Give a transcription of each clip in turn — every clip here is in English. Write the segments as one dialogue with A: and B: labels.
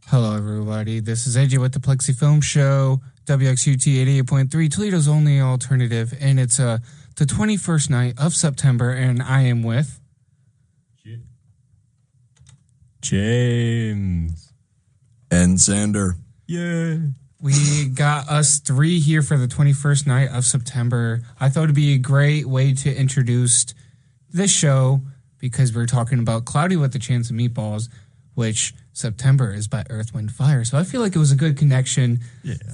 A: Hello, everybody. This is AJ with the Plexi Film Show, WXUT 88.3, Toledo's only alternative, and it's the 21st night of September, and I am with...
B: James.
C: And Xander.
B: Yay.
A: We got us three here for the 21st night of September. I thought it'd be a great way to introduce this show because we're talking about Cloudy with a Chance of Meatballs, which September is by Earth, Wind, Fire. So I feel like it was a good connection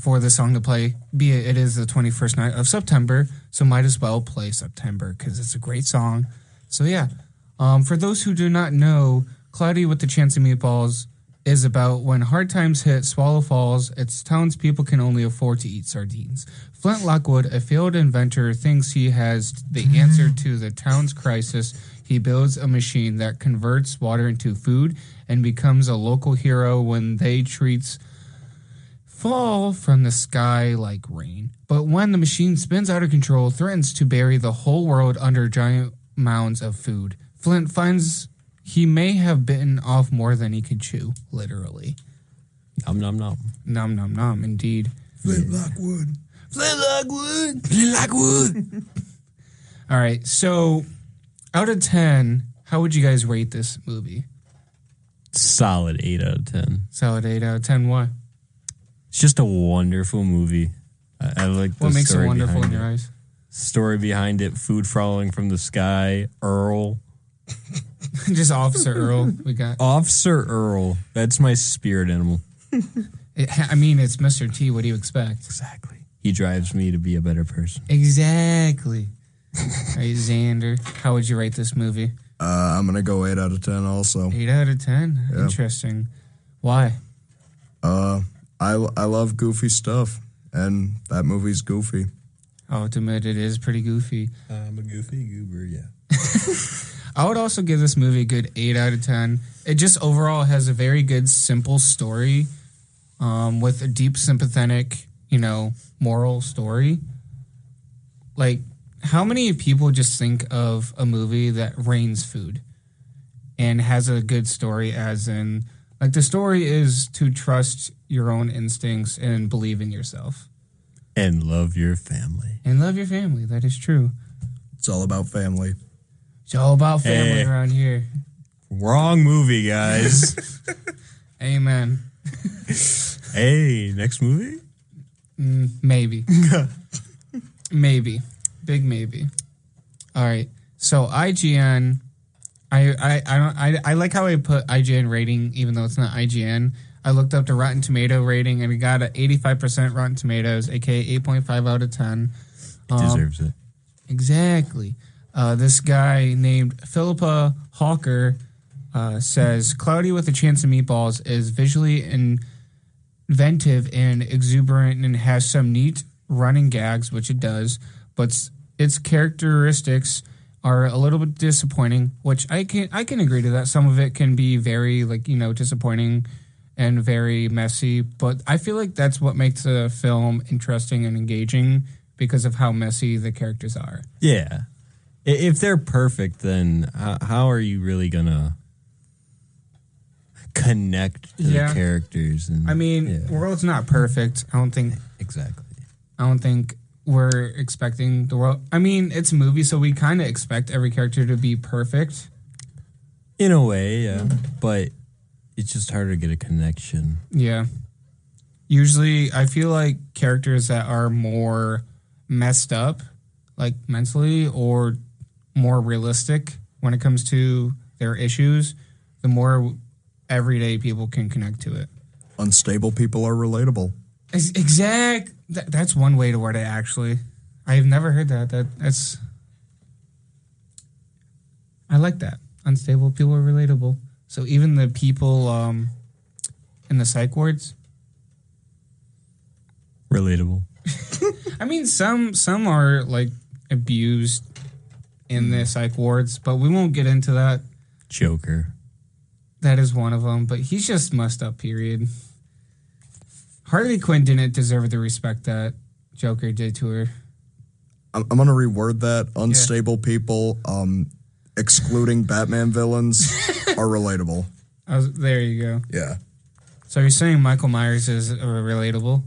A: for the song to play. Be it is the 21st night of September, so might as well play September because it's a great song. So yeah, for those who do not know, Cloudy with the Chance of Meatballs is about when hard times hit, Swallow falls, its townspeople can only afford to eat sardines. Flint Lockwood, a failed inventor, thinks he has the answer to the town's crisis. He builds a machine that converts water into food and becomes a local hero when they treats fall from the sky like rain. But when the machine spins out of control, threatens to bury the whole world under giant mounds of food. Flint finds he may have bitten off more than he could chew, literally.
B: Nom, nom, nom.
A: Nom, nom, nom, indeed.
C: Flint Lockwood.
A: Flint Lockwood. Flint Lockwood. All right, so out of 10, how would you guys rate this movie?
B: Solid 8 out of 10.
A: Solid 8 out of 10, what?
B: It's just a wonderful movie. I like the
A: What makes it
B: story
A: wonderful in
B: behind
A: your
B: it.
A: eyes?
B: Story behind it, food falling from the sky, Earl.
A: Just Officer Earl, we got.
B: Officer Earl. That's my spirit animal.
A: I mean, it's Mr. T. What do you expect?
B: Exactly. He drives me to be a better person.
A: Exactly. All right, Xander, how would you rate this movie?
C: I'm going to go 8 out of 10 also.
A: 8 out of 10?
C: Yeah.
A: Interesting. Why?
C: I love goofy stuff, and that movie's goofy.
A: I'll admit it is pretty goofy.
B: I'm a goofy goober, yeah.
A: I would also give this movie a good 8 out of 10. It just overall has a very good, simple story with a deep, sympathetic, moral story. Like, how many people just think of a movie that rains food and has a good story as in, like, the story is to trust your own instincts and believe in yourself.
B: And love your family.
A: And love your family. That is true.
C: It's all about family.
A: It's all about family around here.
B: Wrong movie, guys.
A: Amen.
B: Hey, next movie?
A: Maybe. Maybe. Big maybe. All right. So IGN, I like how I put IGN rating, even though it's not IGN. I looked up the Rotten Tomato rating, and we got an 85% Rotten Tomatoes, aka 8.5 out of 10.
B: It deserves it.
A: Exactly. This guy named Philippa Hawker says, Cloudy with a Chance of Meatballs is visually inventive and exuberant and has some neat running gags, which it does, but its characteristics are a little bit disappointing, which I can agree to that. Some of it can be very, disappointing and very messy, but I feel like that's what makes a film interesting and engaging because of how messy the characters are.
B: Yeah. If they're perfect, then how are you really going to connect to the characters? And,
A: the world's not perfect. I don't think...
B: Exactly.
A: I don't think we're expecting the world... I mean, it's a movie, so we kind of expect every character to be perfect.
B: In a way, yeah. But it's just harder to get a connection.
A: Yeah. Usually, I feel like characters that are more messed up, like mentally, or more realistic when it comes to their issues, the more everyday people can connect to it.
C: Unstable people are relatable.
A: That's one way to word it, actually. I've never heard that. That's... I like that. Unstable people are relatable. So even the people in the psych wards...
B: Relatable.
A: I mean, some are, abused in the psych wards, but we won't get into that.
B: Joker.
A: That is one of them, but he's just messed up, period. Harley Quinn didn't deserve the respect that Joker did to her.
C: I'm going to reword that. Unstable people, excluding Batman villains, are relatable.
A: There you go.
C: Yeah.
A: So you're saying Michael Myers is relatable?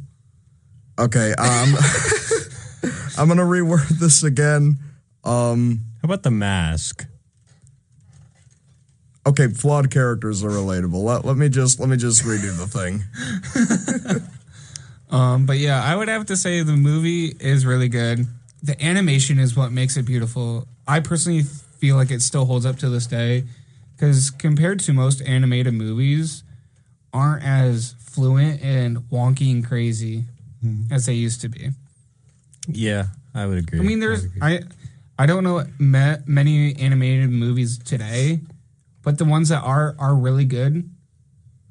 C: Okay, I'm gonna reword this again.
B: How about The Mask?
C: Okay, flawed characters are relatable. Let me just redo the thing.
A: But yeah, I would have to say the movie is really good. The animation is what makes it beautiful. I personally feel like it still holds up to this day because compared to most animated movies, aren't as fluent and wonky and crazy as they used to be.
B: Yeah, I would agree.
A: I mean, I don't know many animated movies today, but the ones that are really good.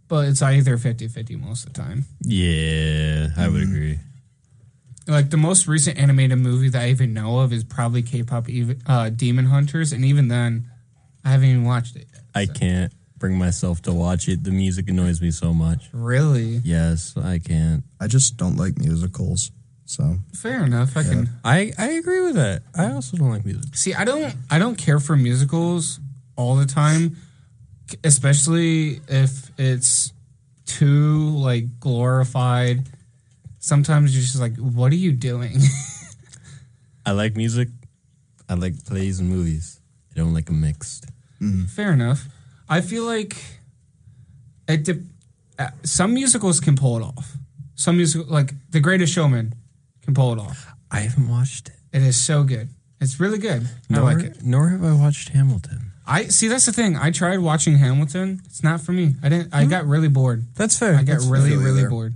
A: But it's either 50-50 most of the time.
B: Yeah, I would agree.
A: Like, the most recent animated movie that I even know of is probably K-pop Demon Hunters, and even then, I haven't even watched it yet.
B: I can't bring myself to watch it. The music annoys me so much.
A: Really?
B: Yes, I can't.
C: I just don't like musicals, so...
A: Fair enough.
B: I agree with that. I also don't like music.
A: See, I don't care for musicals all the time, especially if it's too, like, glorified. Sometimes you're just like, what are you doing?
B: I like music. I like plays and movies. I don't like them mixed.
A: Fair enough. I feel like some musicals can pull it off. Some musical, like The Greatest Showman, can pull it off.
B: I haven't watched it.
A: It is so good. It's really good. I like it.
B: Nor have I watched Hamilton.
A: I see. That's the thing. I tried watching Hamilton. It's not for me. I got really bored.
B: That's fair.
A: I got really bored.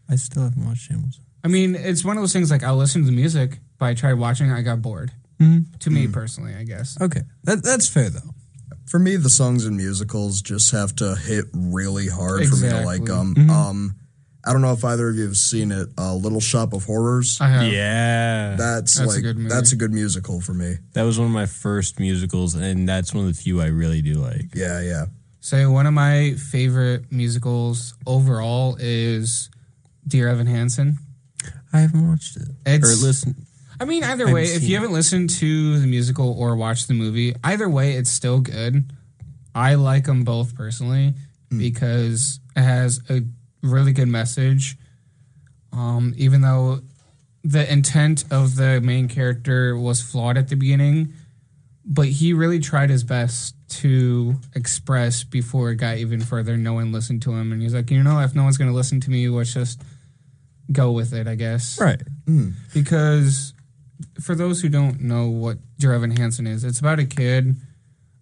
B: I still haven't watched Hamilton.
A: I mean, it's one of those things like I'll listen to the music, but I tried watching it, I got bored. To me personally, I guess.
B: Okay. That's fair, though.
C: For me, the songs in musicals just have to hit really hard for me to like them. I don't know if either of you have seen it, Little Shop of Horrors.
A: I have.
B: Yeah.
C: That's
A: a good movie.
C: That's a good musical for me.
B: That was one of my first musicals, and that's one of the few I really do like.
C: Yeah.
A: So one of my favorite musicals overall is Dear Evan Hansen.
B: I haven't watched it. Or listened.
A: I mean, either way, if you haven't listened to the musical or watched the movie, either way, it's still good. I like them both personally because it has a really good message. Even though the intent of the main character was flawed at the beginning, but he really tried his best to express before it got even further. No one listened to him, and he's like, if no one's going to listen to me, let's just go with it, I guess.
B: Right.
A: Because for those who don't know what Dear Evan Hansen is, it's about a kid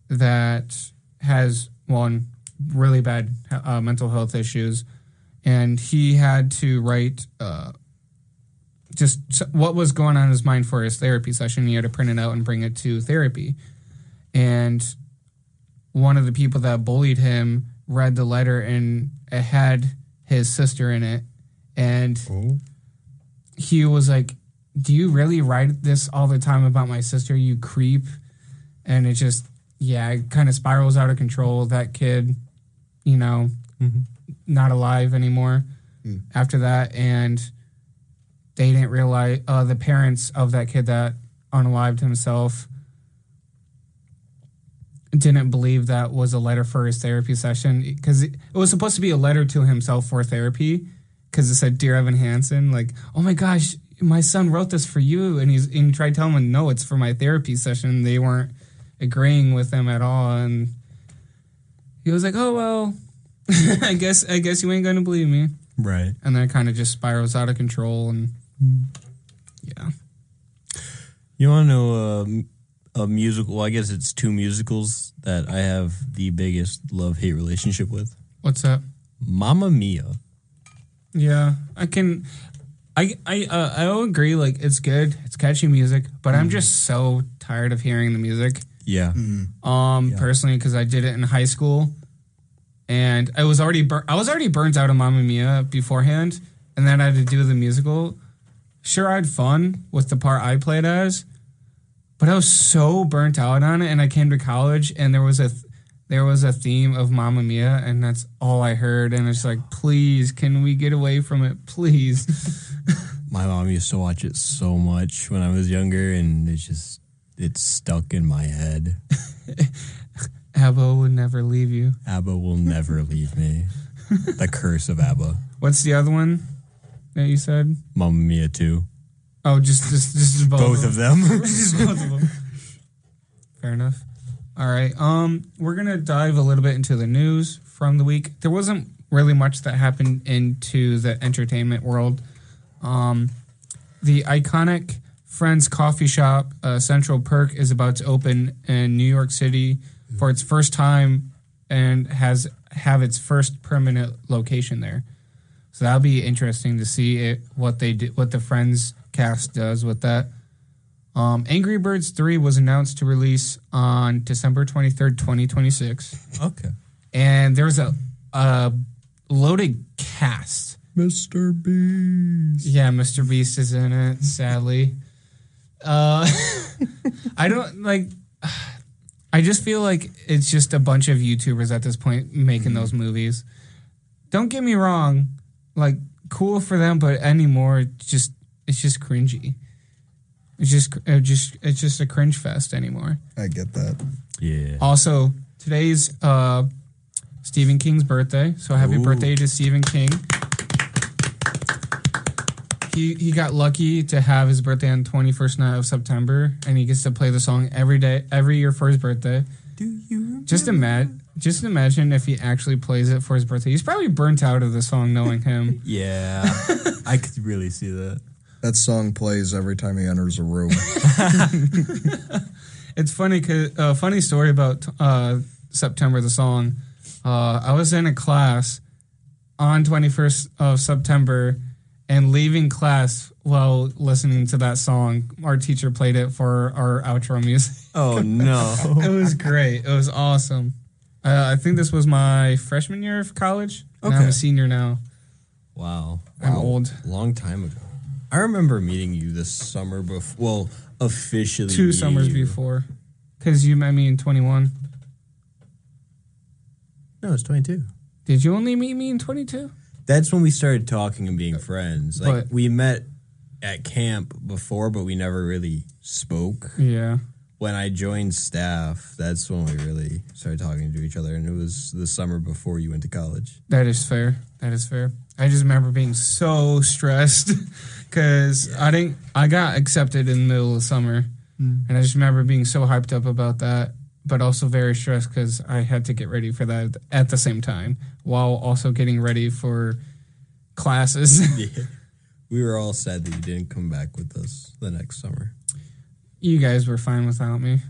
A: that has, one, really bad mental health issues, and he had to write just what was going on in his mind for his therapy session. He had to print it out and bring it to therapy. And one of the people that bullied him read the letter, and it had his sister in it. And he was like, do you really write this all the time about my sister, you creep? And it just, it kind of spirals out of control. That kid, not alive anymore after that. And they didn't realize, the parents of that kid that unalived himself didn't believe that was a letter for his therapy session, because it was supposed to be a letter to himself for therapy, because it said, Dear Evan Hansen, like, oh my gosh, my son wrote this for you. And he tried telling him, no, it's for my therapy session. They weren't agreeing with him at all. And he was like, oh, well, I guess you ain't going to believe me.
B: Right.
A: And then it kind of just spirals out of control. And yeah.
B: You want to know a musical? Well, I guess it's two musicals that I have the biggest love-hate relationship with.
A: What's that?
B: Mamma Mia.
A: Yeah, I agree. Like, it's good. It's catchy music, but I'm just so tired of hearing the music.
B: Yeah.
A: Personally, because I did it in high school, and I was already burnt out of Mamma Mia beforehand, and then I had to do the musical. Sure, I had fun with the part I played as, but I was so burnt out on it. And I came to college, and there was a theme of Mamma Mia, and that's all I heard. And it's like, please, can we get away from it, please?
B: My mom used to watch it so much when I was younger, and it's stuck in my head.
A: ABBA would never leave you.
B: ABBA will never leave me. The Curse of ABBA.
A: What's the other one that you said?
B: Mamma Mia 2.
A: Oh, just
B: Both of them.
A: Just both of them. Fair enough. All right. We're gonna dive a little bit into the news from the week. There wasn't really much that happened into the entertainment world. The iconic Friends Coffee Shop, Central Perk, is about to open in New York City for its first time and have its first permanent location there. So that'll be interesting to see what they do, what the Friends cast does with that. Angry Birds 3 was announced to release on December 23rd, 2026.
B: Okay.
A: And there's a loaded cast.
C: Mr. Beast.
A: Yeah, Mr. Beast is in it, sadly. I don't like. I just feel like it's just a bunch of YouTubers at this point making those movies. Don't get me wrong, like cool for them, but anymore, it's just cringy. It's just a cringe fest anymore.
C: I get that.
B: Yeah.
A: Also, today's Stephen King's birthday, so happy birthday to Stephen King. He got lucky to have his birthday on the 21st night of September, and he gets to play the song every year for his birthday.
B: Do you remember?
A: Just imagine if he actually plays it for his birthday. He's probably burnt out of the song knowing him.
B: Yeah. I could really see that.
C: That song plays every time he enters a room.
A: It's funny, cause funny story about September, the song. I was in a class on 21st of September, and leaving class while listening to that song. Our teacher played it for our outro music.
B: Oh, no.
A: It was great. It was awesome. I think this was my freshman year of college. And I'm a senior now.
B: Wow.
A: I'm old.
B: Long time ago. I remember meeting you this summer before. Well, officially
A: 2 summers before. Because you met me in 21.
B: No, it's 22.
A: Did you only meet me in 22?
B: That's when we started talking and being friends. Like,
A: But-
B: we met at camp before, but we never really spoke.
A: Yeah.
B: When I joined staff, that's when we really started talking to each other, and it was the summer before you went to college.
A: That is fair. I just remember being so stressed because I got accepted in the middle of summer, and I just remember being so hyped up about that, but also very stressed because I had to get ready for that at the same time while also getting ready for classes.
B: Yeah. We were all sad that you didn't come back with us the next summer.
A: You guys were fine without me.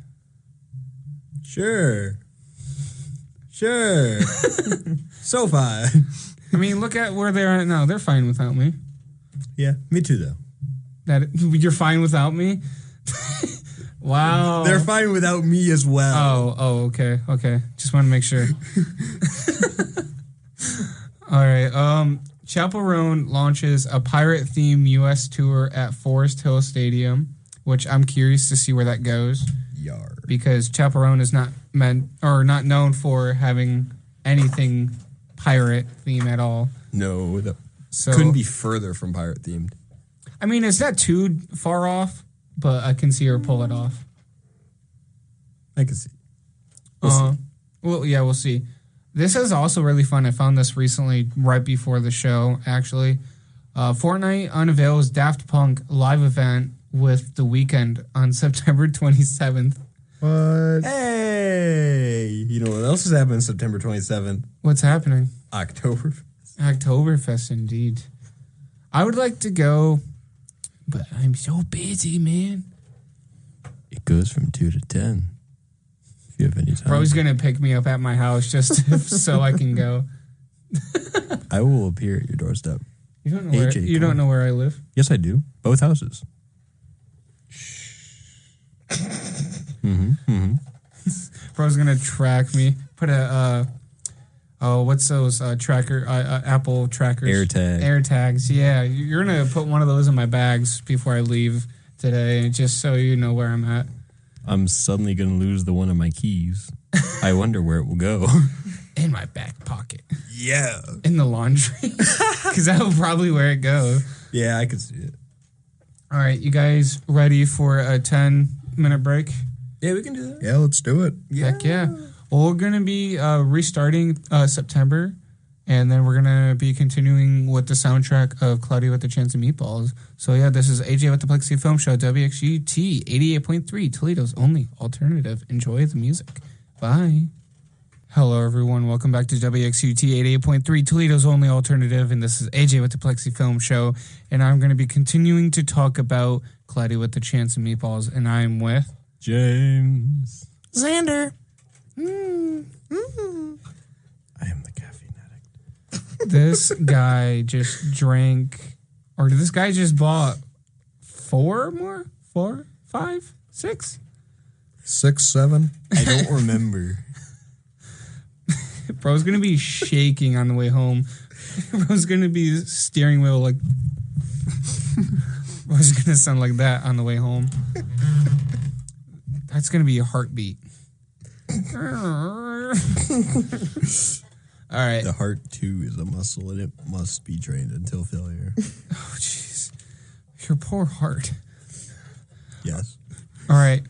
B: Sure. So fine.
A: I mean, look at where they are now. They're fine without me.
B: Yeah, me too, though.
A: That you're fine without me? Wow.
B: They're fine without me as well.
A: Oh, okay. Just want to make sure. All right. Chaperone launches a pirate-themed U.S. tour at Forest Hill Stadium, which I'm curious to see where that goes.
C: Yar.
A: Because Chaperone is not known for having anything pirate theme at all.
B: No, that
A: So
B: couldn't be further from pirate themed.
A: I mean, it's not too far off, but I can see her pull it off.
B: I can see. We'll
A: see. This is also really fun. I found this recently, right before the show, actually. Fortnite unveils Daft Punk live event with The Weeknd on September 27th.
C: What?
B: Hey! You know what else is happening September 27th?
A: What's happening?
B: Oktoberfest,
A: indeed. I would like to go, but I'm so busy, man.
B: It goes from 2 to 10. If you have any time.
A: Bro's going to pick me up at my house just so I can go.
B: I will appear at your doorstep.
A: You don't know where I live?
B: Yes, I do. Both houses.
A: Bro's gonna track me. Put a what's those Apple trackers? Air tags. Yeah, you're gonna put one of those in my bags before I leave today, just so you know where I'm at.
B: I'm suddenly gonna lose the one of my keys. I wonder where it will go.
A: In my back pocket.
B: Yeah.
A: In the laundry, because that's probably where it goes.
B: Yeah, I could see it.
A: All right, you guys ready for a 10-minute break?
B: Yeah, we can do that.
C: Yeah, let's do it.
A: Heck yeah. Well, we're going to be restarting September And then we're going to be continuing with the soundtrack of Cloudy with a Chance of Meatballs. So, yeah, this is AJ with the Plexi Film Show, WXUT 88.3, Toledo's only alternative. Enjoy the music. Bye. Hello, everyone. Welcome back to WXUT 88.3, Toledo's only alternative. And this is AJ with the Plexi Film Show. And I'm going to be continuing to talk about Cloudy with a Chance of Meatballs. And I'm with...
B: James.
A: Xander.
B: I am the caffeine addict.
A: This guy just drank... Or this guy just bought 4 more? 4? 5? 6?
C: 6, 7?
B: I don't remember.
A: Bro's gonna be shaking on the way home. Bro's gonna be steering wheel like... Bro's gonna sound like that on the way home. That's gonna be a heartbeat. All right.
B: The heart, too, is a muscle, and it must be trained until failure.
A: Oh, jeez. Your poor heart.
B: Yes.
A: All right.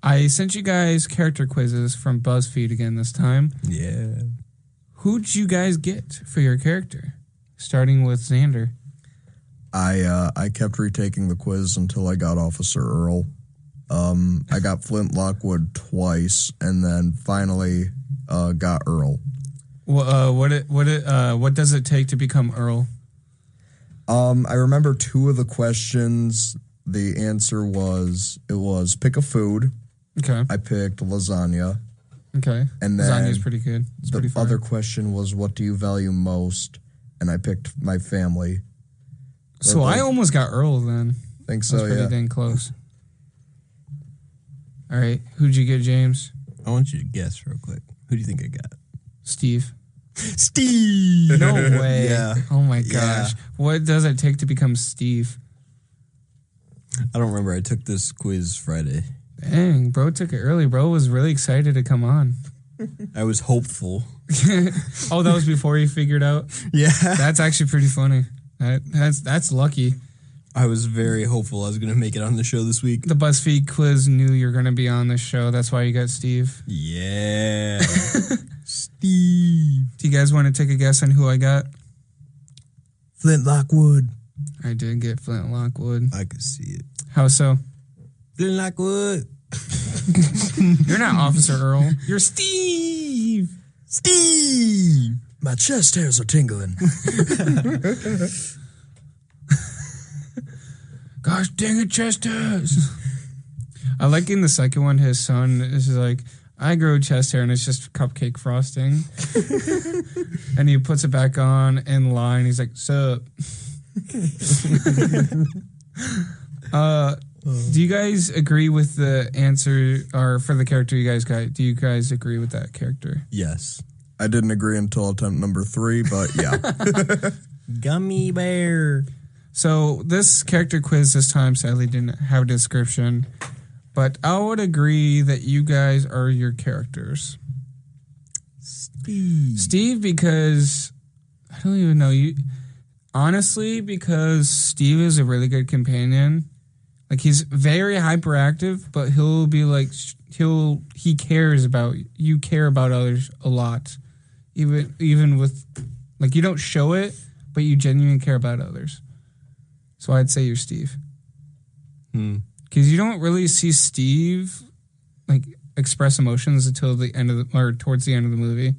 A: I sent you guys character quizzes from BuzzFeed again this time.
B: Yeah.
A: Who'd you guys get for your character? Starting with Xander.
C: I kept retaking the quiz until I got Officer Earl. I got Flint Lockwood twice, and then finally got Earl.
A: Well, what does it take to become Earl?
C: I remember 2 of the questions. The answer was pick a food.
A: Okay.
C: I picked lasagna.
A: Okay.
C: And then
A: lasagna's pretty good. It's
C: the
A: pretty fun.
C: other question was, what do you value most? And I picked my family.
A: So I almost got Earl then.
C: Think so,
A: That's pretty dang close. All right. Who'd you get, James?
B: I want you to guess real quick. Who do you think I got?
A: Steve.
B: Steve!
A: No way.
B: Yeah.
A: Oh my gosh.
B: Yeah.
A: What does it take to become Steve?
B: I don't remember. I took this quiz Friday.
A: Dang, bro took it early. Bro was really excited to come on.
B: I was hopeful.
A: Oh, that was before you figured out?
B: Yeah.
A: That's actually pretty funny. That's lucky.
B: I was very hopeful I was going to make it on the show this week.
A: The BuzzFeed quiz knew you were going to be on this show. That's why you got Steve.
B: Yeah. Steve.
A: Do you guys want to take a guess on who I got?
C: Flint Lockwood.
A: I did get Flint Lockwood.
B: I could see it.
A: How so?
B: Flint Lockwood.
A: You're not Officer Earl. You're Steve.
B: Steve.
C: My chest hairs are tingling.
A: Gosh dang it, chest hairs. I like in the second one, his son is like, I grow chest hair and it's just cupcake frosting. And he puts it back on in line. He's like, sup. Do you guys agree with the answer or for the character you guys got? Do you guys agree with that character?
B: Yes.
C: I didn't agree until attempt number 3, but yeah.
B: Gummy bear.
A: So this character quiz this time sadly didn't have a description, but I would agree that you guys are your characters. Steve, because I don't even know you. Honestly, because Steve is a really good companion. Like, he's very hyperactive, but he'll be like, he cares about, you care about others a lot. Even with, like, you don't show it, but you genuinely care about others. So I'd say you're Steve. Because you don't really see Steve, like, express emotions until the end of or towards the end of the movie.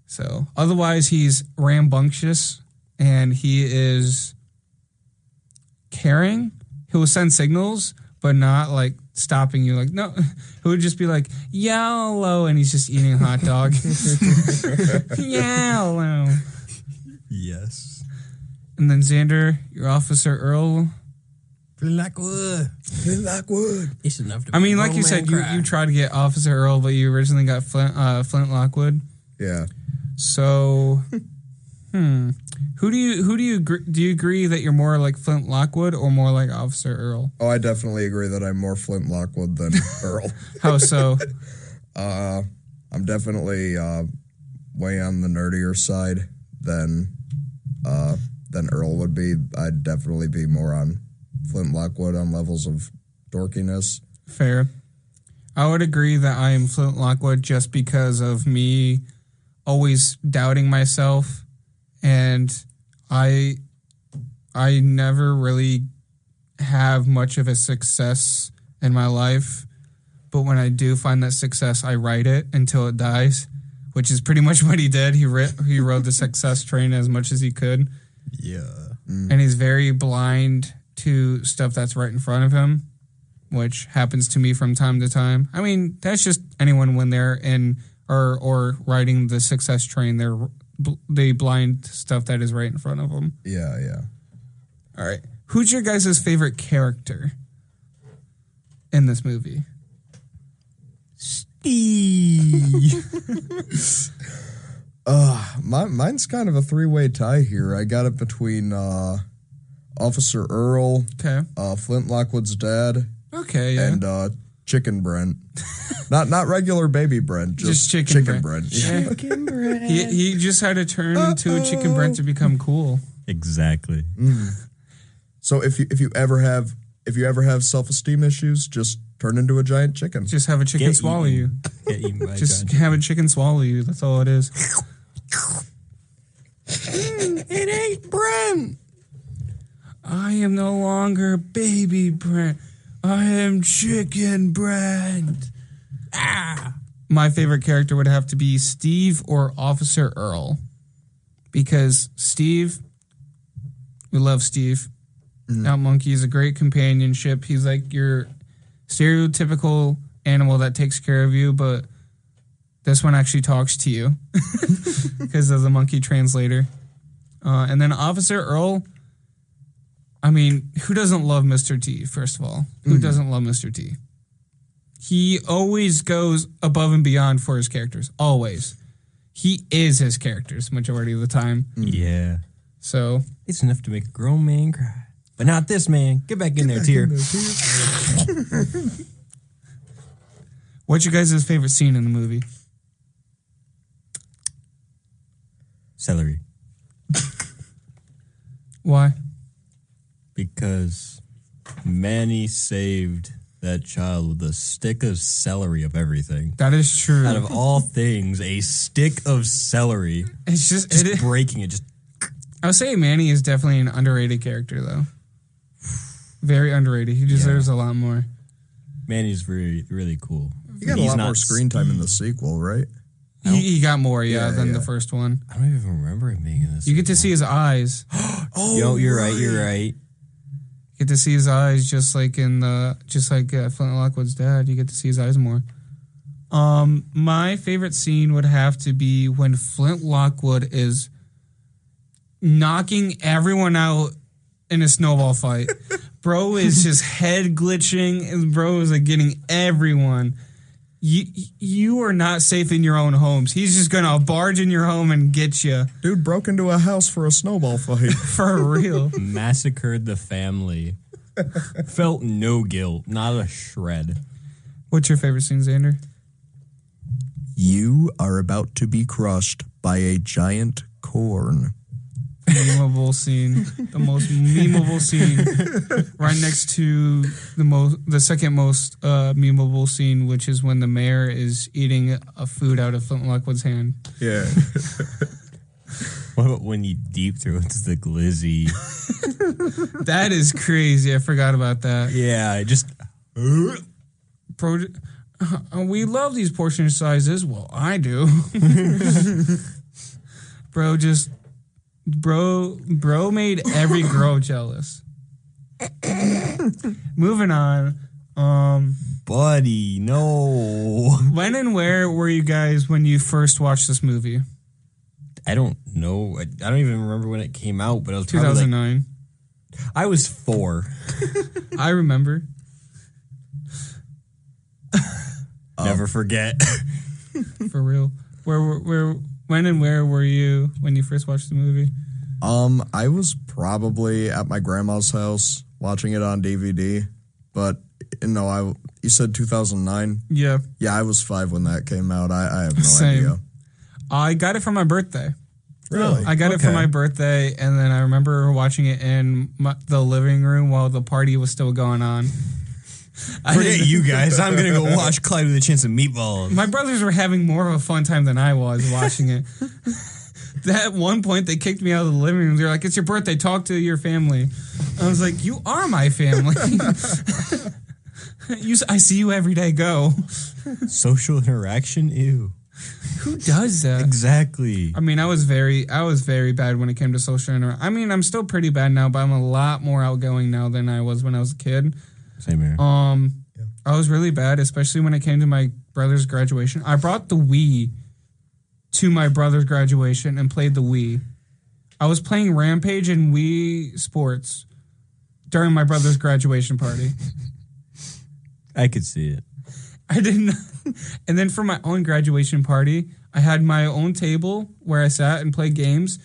A: So, otherwise, he's rambunctious, and he is caring. He'll send signals, but not, like, stopping you. Like, no. He would just be like, YOLO, and he's just eating a hot dog. YOLO.
B: Yes.
A: And then Xander, your Officer Earl.
B: Flint Lockwood.
C: Flint Lockwood.
B: It's enough to
A: I mean, like you said, you tried to get Officer Earl, but you originally got Flint Lockwood.
C: Yeah.
A: So, who do you do you agree that you're more like Flint Lockwood or more like Officer Earl?
C: Oh, I definitely agree that I'm more Flint Lockwood than Earl.
A: How so?
C: I'm definitely way on the nerdier side than Earl would be. I'd definitely be more on Flint Lockwood on levels of dorkiness.
A: Fair. I would agree that I am Flint Lockwood just because of me always doubting myself, and I never really have much of a success in my life. But when I do find that success, I ride it until it dies, which is pretty much what he did. He rode the success train as much as he could.
B: Yeah.
A: And he's very blind to stuff that's right in front of him, which happens to me from time to time. I mean, that's just anyone when they're in or riding the success train, they blind stuff that is right in front of them.
C: Yeah, yeah.
A: All right. Who's your guys' favorite character in this movie?
C: Mine's kind of a three-way tie here. I got it between Officer Earl,
A: Okay.
C: Flint Lockwood's dad,
A: Okay, yeah.
C: and Chicken Brent. not regular baby Brent, just Chicken Brent. Yeah.
B: Chicken bread.
A: He just had to turn into a chicken Brent to become cool.
B: Exactly.
C: So if you ever have self-esteem issues, just turn into a giant chicken.
A: Just have a chicken
B: Get
A: swallow
B: eaten.
A: you.
B: Get eaten by a
A: Just
B: giant
A: have a chicken swallow you. That's all it is.
B: It ain't Brent.
A: I am no longer baby Brent. I am chicken Brent. My favorite character would have to be Steve or Officer Earl. Because Steve, we love Steve. That monkey is a great companionship. He's like your stereotypical animal that takes care of you, but this one actually talks to you because of the monkey translator. And then Officer Earl, I mean, who doesn't love Mr. T, first of all? Who doesn't love Mr. T? He always goes above and beyond for his characters. Always. He is his characters majority of the time.
B: Yeah.
A: So
B: It's enough to make a grown man cry. But not this man. Get back in there, Tear.
A: what's your guys' favorite scene in the movie?
B: Celery.
A: Why?
B: Because Manny saved that child with a stick of celery of everything.
A: That is true.
B: Out of all things, a stick of celery.
A: It's just
B: Breaking it. Just
A: I would say Manny is definitely an underrated character, though. Very underrated. He deserves a lot more.
B: Manny's really cool.
C: You got a lot more screen time in the sequel, right?
A: He got more, than the first one.
B: I don't even remember him being in this.
A: You get to see his eyes.
B: You're right. You're right.
A: You get to see his eyes just like Flint Lockwood's dad. You get to see his eyes more. My favorite scene would have to be when Flint Lockwood is knocking everyone out in a snowball fight. Bro is just head glitching, and bro is like getting everyone. You are not safe in your own homes. He's just gonna barge in your home and get you.
C: Dude broke into a house for a snowball fight.
A: For real.
B: Massacred the family. Felt no guilt, not a shred.
A: What's your favorite scene, Xander?
C: You are about to be crushed by a giant corn.
A: Memeable scene, the most memeable scene, right next to the second most memeable scene, which is when the mayor is eating a food out of Flint Lockwood's hand.
C: Yeah.
B: What about when he deep throats the glizzy?
A: That is crazy. I forgot about that.
B: Yeah, just
A: we love these portion sizes. Well, I do. Bro made every girl jealous. Moving on.
B: buddy, no.
A: When and where were you guys when you first watched this movie?
B: I don't know. I don't even remember when it came out, but I was
A: 2009.
B: I was 4.
A: I remember.
B: Never forget.
A: For real. When and where were you when you first watched the movie?
C: I was probably at my grandma's house watching it on DVD, but you said 2009.
A: Yeah.
C: Yeah, I was 5 when that came out. I have no
A: Same.
C: idea.
A: I got it for my birthday.
C: Really?
A: I got it for my birthday, and then I remember watching it in the living room while the party was still going on.
B: Forget you guys. I'm going to go watch Clyde with a Chance of Meatballs.
A: My brothers were having more of a fun time than I was watching it. At one point, they kicked me out of the living room. They're like, it's your birthday. Talk to your family. I was like, you are my family. I see you every day. Go.
B: Social interaction? Ew.
A: Who does that?
B: Exactly.
A: I mean, I was very bad when it came to social interaction. I mean, I'm still pretty bad now, but I'm a lot more outgoing now than I was when I was a kid.
B: Same here.
A: I was really bad, especially when it came to my brother's graduation. I brought the Wii to my brother's graduation and played the Wii. I was playing Rampage and Wii Sports during my brother's graduation party.
B: I could see it.
A: I didn't. And then for my own graduation party, I had my own table where I sat and played games.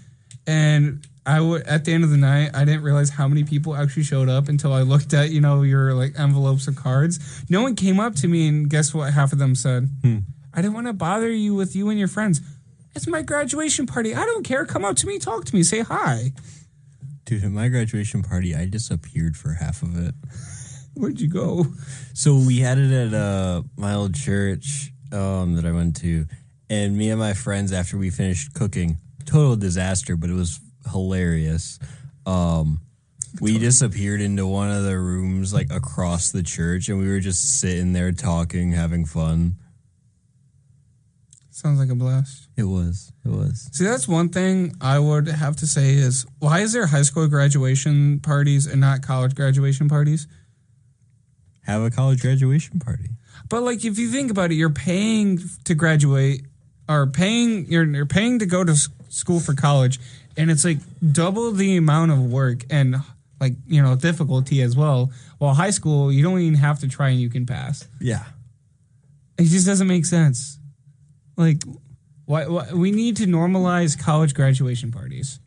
A: And at the end of the night, I didn't realize how many people actually showed up until I looked at, your like envelopes of cards. No one came up to me, and guess what? Half of them said, I didn't want to bother you with you and your friends. It's my graduation party. I don't care. Come up to me, talk to me, say hi.
B: Dude, at my graduation party, I disappeared for half of it.
A: Where'd you go?
B: So we had it at my old church that I went to, and me and my friends, after we finished cooking, total disaster, but it was hilarious. We disappeared into one of the rooms like across the church, and we were just sitting there talking, having fun.
A: Sounds like a blast.
B: It was.
A: See, that's one thing I would have to say is, why is there high school graduation parties and not college graduation parties?
B: Have a college graduation party.
A: But like, if you think about it, you're paying to graduate, or you're paying to go to school for college, and it's like double the amount of work and like, difficulty as well. While high school, you don't even have to try and you can pass.
B: Yeah.
A: It just doesn't make sense. Like, why we need to normalize college graduation parties.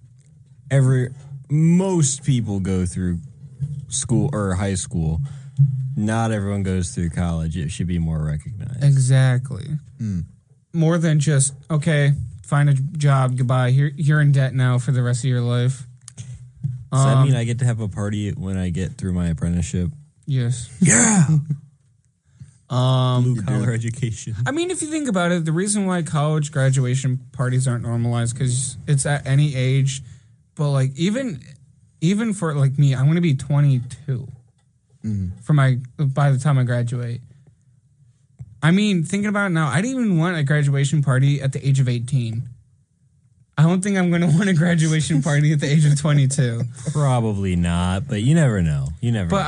B: Most people go through school or high school. Not everyone goes through college. It should be more recognized.
A: Exactly. More than just, okay, find a job, goodbye. You're in debt now for the rest of your life.
B: Does that mean I get to have a party when I get through my apprenticeship?
A: Yes.
B: Yeah. Blue collar education.
A: I mean, if you think about it, the reason why college graduation parties aren't normalized because it's at any age. But like even for like me, I'm going to be 22 by the time I graduate. I mean, thinking about it now, I didn't even want a graduation party at the age of 18. I don't think I'm going to want a graduation party at the age of 22.
B: Probably not, but you never know.
A: But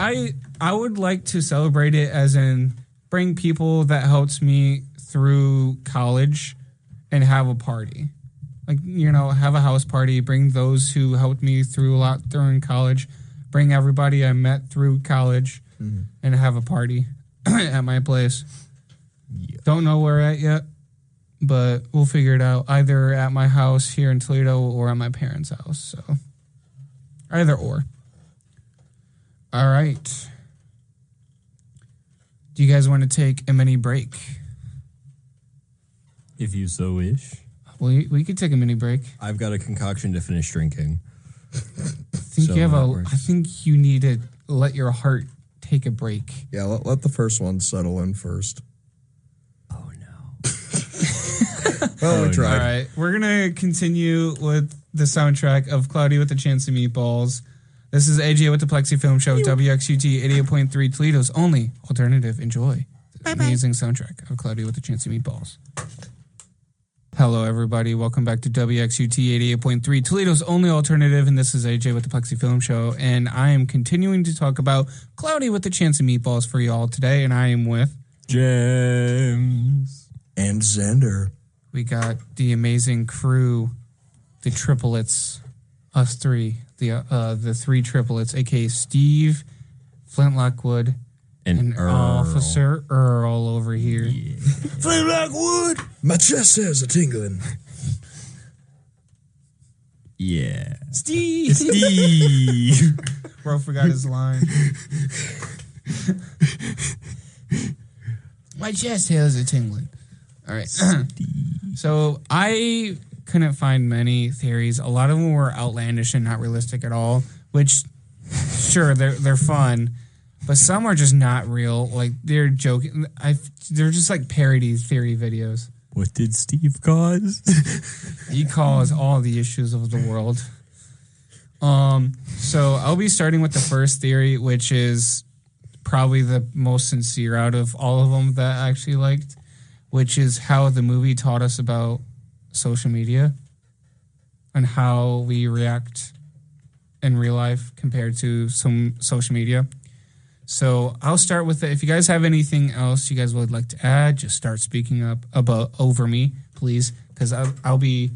A: I would like to celebrate it as in bring people that helped me through college and have a party. Like, have a house party, bring those who helped me through a lot during college, bring everybody I met through college, and have a party at my place.
B: Yeah.
A: Don't know where at yet, but we'll figure it out either at my house here in Toledo or at my parents' house. So either or. All right. Do you guys want to take a mini break?
B: If you so wish.
A: We could take a mini break.
B: I've got a concoction to finish drinking.
A: I think you need to let your heart take a break.
C: Yeah, let the first one settle in first.
B: Oh, no.
C: Well, we tried.
A: All right. We're going to continue with the soundtrack of Cloudy with a Chance of Meatballs. This is AJ with the Plexi Film Show, WXUT 88.3, Toledo's only alternative. Enjoy the amazing soundtrack of Cloudy with a Chance of Meatballs. Hello, everybody. Welcome back to WXUT 88.3, Toledo's only alternative, and this is AJ with the Plexi Film Show, and I am continuing to talk about Cloudy with a Chance of Meatballs for y'all today, and I am with
B: James
C: and Xander.
A: We got the amazing crew, the triplets, us three, the three triplets, aka Steve, Flint Lockwood, and Officer Earl over here.
B: Yeah.
C: Flint Lockwood! My chest has a tingling.
B: Yeah.
A: Steve! Bro forgot his line. My chest has a tingling. All right. So I couldn't find many theories. A lot of them were outlandish and not realistic at all, which, sure, they're fun. but some are just not real. Like they're joking. They're just like parody theory videos.
B: What did Steve cause?
A: He caused all the issues of the world. So I'll be starting with the first theory, which is probably the most sincere out of all of them that I actually liked, which is how the movie taught us about social media and how we react in real life compared to some social media. So I'll start with it. If you guys have anything else you guys would like to add, just start speaking up over me, please, because I'll be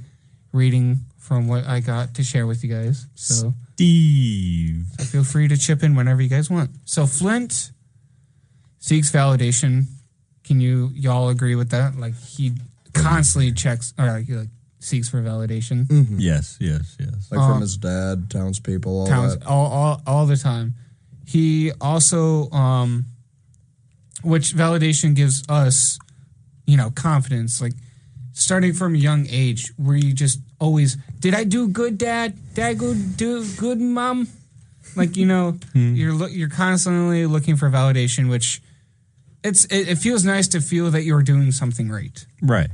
A: reading from what I got to share with you guys. So
B: Steve.
A: So feel free to chip in whenever you guys want. So Flint seeks validation. Can y'all agree with that? Like he constantly checks or like seeks for validation.
B: Mm-hmm. Yes.
C: Like from his dad, townspeople,
A: all the time. He also, which validation gives us, confidence. Like starting from a young age, where you just always, did I do good, Dad? Did I do good, Mom? Like you're constantly looking for validation, which it feels nice to feel that you're doing something right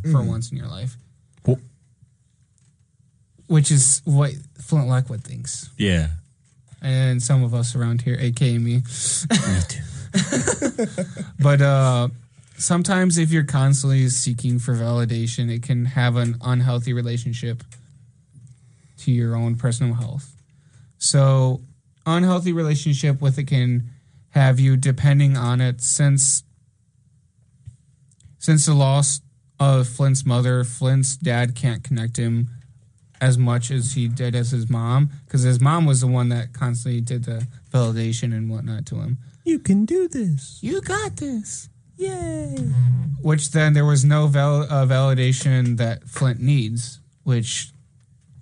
A: for once in your life.
B: Cool.
A: Which is what Flint Lockwood thinks.
B: Yeah.
A: And some of us around here, a.k.a. me.
B: Me too.
A: But sometimes if you're constantly seeking for validation, it can have an unhealthy relationship to your own personal health. So unhealthy relationship with it can have you depending on it. Since the loss of Flint's mother, Flint's dad can't connect him as much as he did as his mom, because his mom was the one that constantly did the validation and whatnot to him.
B: You can do this.
A: You got this.
B: Yay.
A: Which then there was no validation that Flint needs, which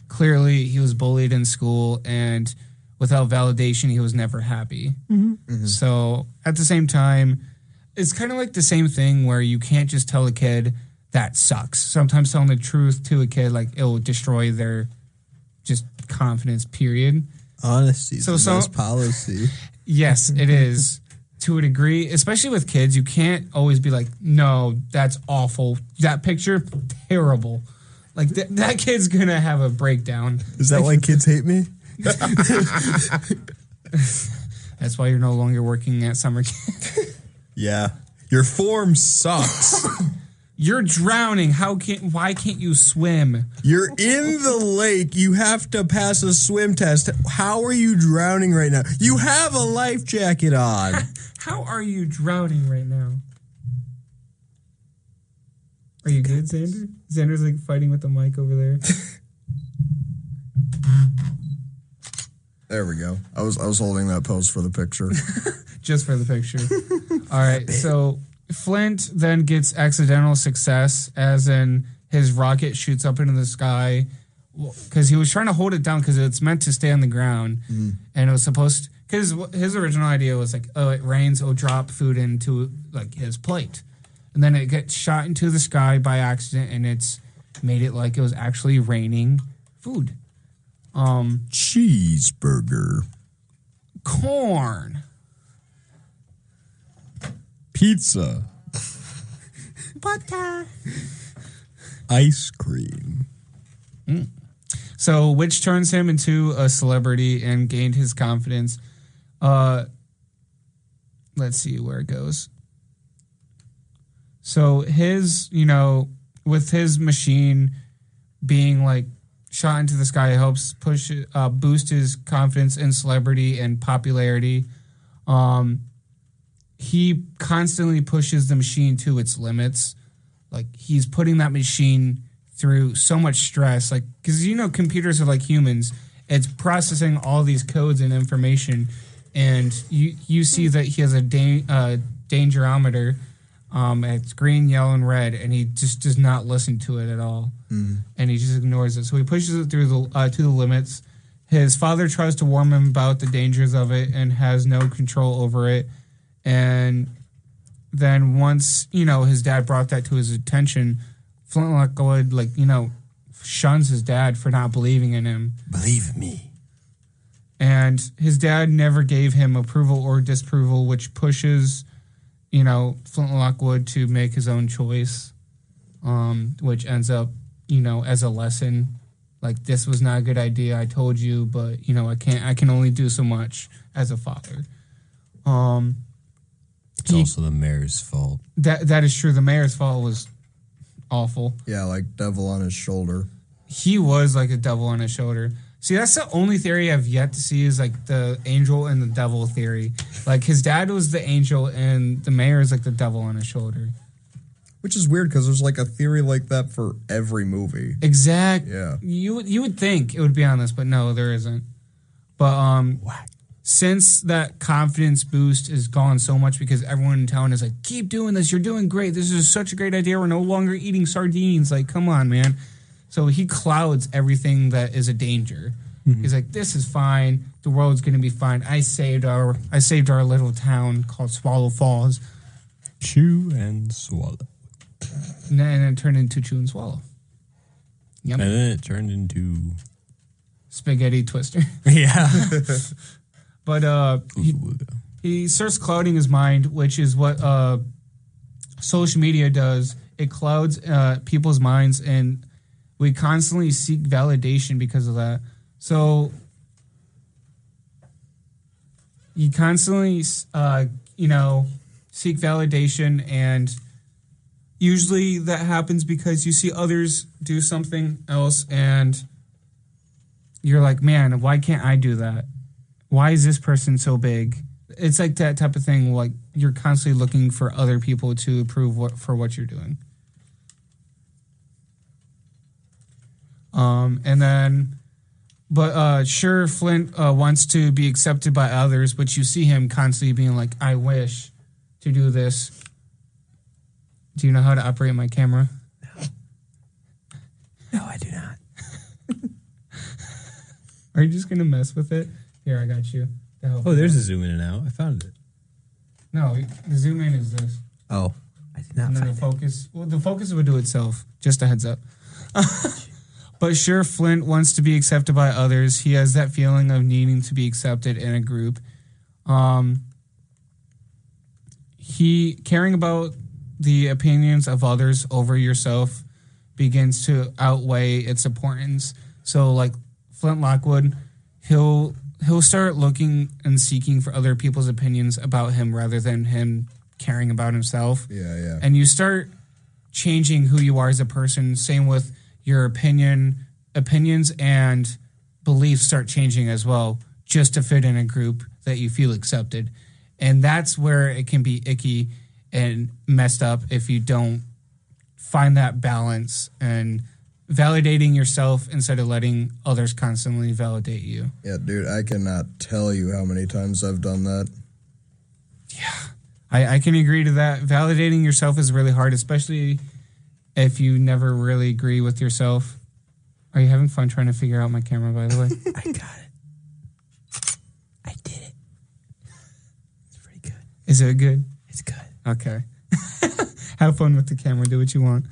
A: clearly he was bullied in school, and without validation, he was never happy.
B: Mm-hmm.
C: Mm-hmm.
A: So at the same time, it's kind of like the same thing where you can't just tell a kid that sucks. Sometimes telling the truth to a kid, like, it'll destroy their just confidence, period.
B: Honesty is the best policy.
A: Yes, it is. To a degree, especially with kids, you can't always be like, no, that's awful. That picture, terrible. Like, that kid's going to have a breakdown.
B: Is that why kids hate me?
A: That's why you're no longer working at summer camp.
B: Yeah. Your form sucks.
A: You're drowning. Why can't you swim?
B: You're in the lake. You have to pass a swim test. How are you drowning right now? You have a life jacket on.
A: How are you drowning right now? Are you good, Xander? Xander's like fighting with the mic over there.
C: There we go. I was holding that pose for the picture.
A: Just for the picture. All right, so Flint then gets accidental success, as in his rocket shoots up into the sky, because he was trying to hold it down because it's meant to stay on the ground, and it was supposed to, because his original idea was like, oh, it rains, it'll drop food into like his plate, and then it gets shot into the sky by accident, and it's made it like it was actually raining food.
B: Cheeseburger.
A: Corn.
B: Pizza.
A: Butter.
B: Ice cream.
A: So, which turns him into a celebrity and gained his confidence. Let's see where it goes. So, with his machine being like shot into the sky, it helps boost his confidence in celebrity and popularity. He constantly pushes the machine to its limits. Like, he's putting that machine through so much stress. Like, because, computers are like humans. It's processing all these codes and information. And you see that he has a dangerometer. It's green, yellow, and red. And he just does not listen to it at all. And he just ignores it. So he pushes it through to the limits. His father tries to warn him about the dangers of it and has no control over it. And then once, his dad brought that to his attention, Flint Lockwood, shuns his dad for not believing in him.
B: Believe me.
A: And and his dad never gave him approval or disapproval, which pushes, Flint Lockwood to make his own choice, which ends up, as a lesson. Like, this was not a good idea. I told you, but, I can only do so much as a father.
B: It's also the mayor's fault.
A: That is true. The mayor's fault was awful.
C: Yeah, like devil on his shoulder.
A: He was like a devil on his shoulder. See, that's the only theory I've yet to see is like the angel and the devil theory. Like, his dad was the angel and the mayor is like the devil on his shoulder.
C: Which is weird because there's like a theory like that for every movie.
A: Exactly.
C: Yeah.
A: You would think it would be on this, but no, there isn't. But since that confidence boost is gone so much because everyone in town is like, keep doing this, you're doing great. This is such a great idea. We're no longer eating sardines. Like, come on, man. So he clouds everything that is a danger. Mm-hmm. He's like, this is fine. The world's gonna be fine. I saved our little town called Swallow Falls.
B: Chew and swallow.
A: And then it turned into Chew and Swallow.
B: Yep. And then it turned into
A: Spaghetti Twister.
B: Yeah.
A: But he starts clouding his mind, which is what social media does. It clouds people's minds, and we constantly seek validation because of that. So you constantly, seek validation, and usually that happens because you see others do something else, and you're like, man, why can't I do that? Why is this person so big? It's like that type of thing. Like, you're constantly looking for other people to approve for what you're doing. Sure, Flint wants to be accepted by others, but you see him constantly being like, I wish to do this. Do you know how to operate my camera?
B: No, I do not.
A: Are you just going to mess with it? Here, I got you.
B: Oh, there's a zoom in and out. I found it.
A: No, the zoom in is this.
B: Oh, I did not
A: and then
B: find
A: the focus. Well, the focus would do itself. Just a heads up. But sure, Flint wants to be accepted by others. He has that feeling of needing to be accepted in a group. He caring about the opinions of others over yourself begins to outweigh its importance. So, like Flint Lockwood, he'll start looking and seeking for other people's opinions about him rather than him caring about himself.
C: Yeah.
A: And you start changing who you are as a person. Same with your opinions and beliefs start changing as well, just to fit in a group that you feel accepted. And that's where it can be icky and messed up if you don't find that balance and validating yourself instead of letting others constantly validate you.
C: Yeah, dude, I cannot tell you how many times I've done that.
A: Yeah, I can agree to that. Validating yourself is really hard, especially if you never really agree with yourself. Are you having fun trying to figure out my camera, by the way?
B: I got it. I did it. It's pretty good.
A: Is it good?
B: It's good.
A: Okay. Have fun with the camera. Do what you want.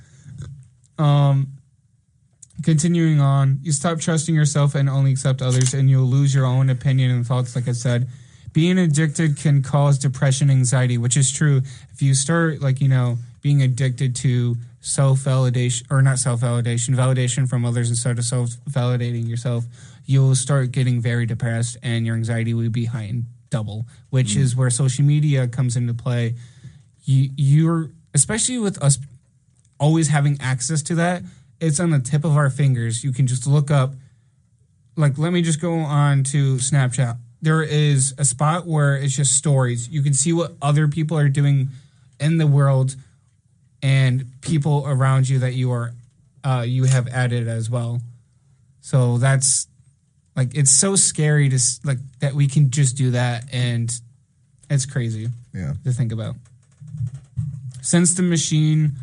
A: Continuing on, you stop trusting yourself and only accept others, and you'll lose your own opinion and thoughts, like I said. Being addicted can cause depression, anxiety, which is true. If you start, being addicted to validation from others instead of self-validating yourself, you'll start getting very depressed, and your anxiety will be heightened double, which is where social media comes into play. You're, especially with us always having access to that, it's on the tip of our fingers. You can just look up, let me just go on to Snapchat. There is a spot where it's just stories. You can see what other people are doing in the world and people around you that you have added as well. So that's it's so scary to that we can just do that, and it's crazy to think about. Since the machine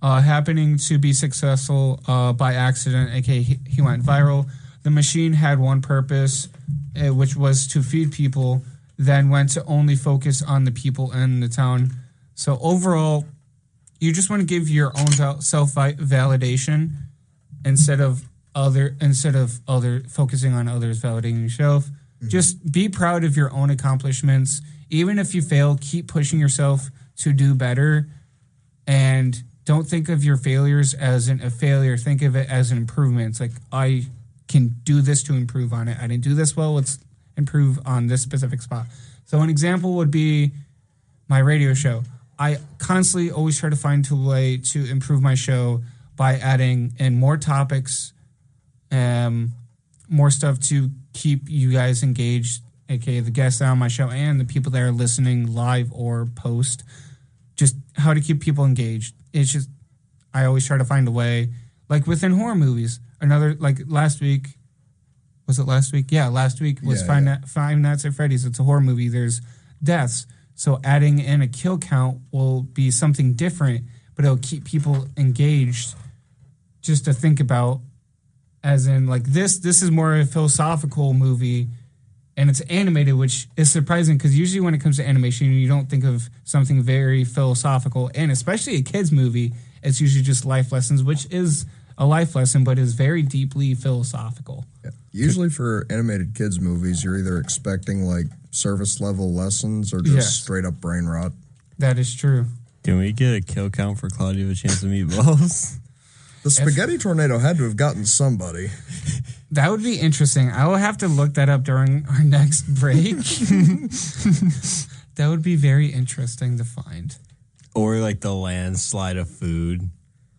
A: happening to be successful by accident, aka he went viral, the machine had one purpose, which was to feed people, then went to only focus on the people in the town. So overall, you just want to give your own self-validation instead of focusing on others validating yourself. Just be proud of your own accomplishments. Even if you fail, keep pushing yourself to do better. And don't think of your failures as a failure. Think of it as an improvement. It's like, I can do this to improve on it. I didn't do this well. Let's improve on this specific spot. So an example would be my radio show. I constantly always try to find a way to improve my show by adding in more topics, more stuff to keep you guys engaged, aka the guests on my show and the people that are listening live or post. Just how to keep people engaged. It's just, I always try to find a way. Like within horror movies, like last week, was it last week? Yeah, last week was Five Nights at Freddy's. It's a horror movie. There's deaths. So adding in a kill count will be something different, but it'll keep people engaged just to think about. As in, like, this is more of a philosophical movie, and it's animated, which is surprising because usually when it comes to animation, you don't think of something very philosophical, and especially a kid's movie, it's usually just life lessons, which is a life lesson, but is very deeply philosophical.
C: Yeah. Usually for animated kids movies, you're either expecting, like, service level lessons or just straight up brain rot.
A: That is true.
B: Can we get a kill count for Claudia with Chance of Meatballs?
C: The spaghetti tornado had to have gotten somebody.
A: That would be interesting. I will have to look that up during our next break. That would be very interesting to find.
B: Or like the landslide of food.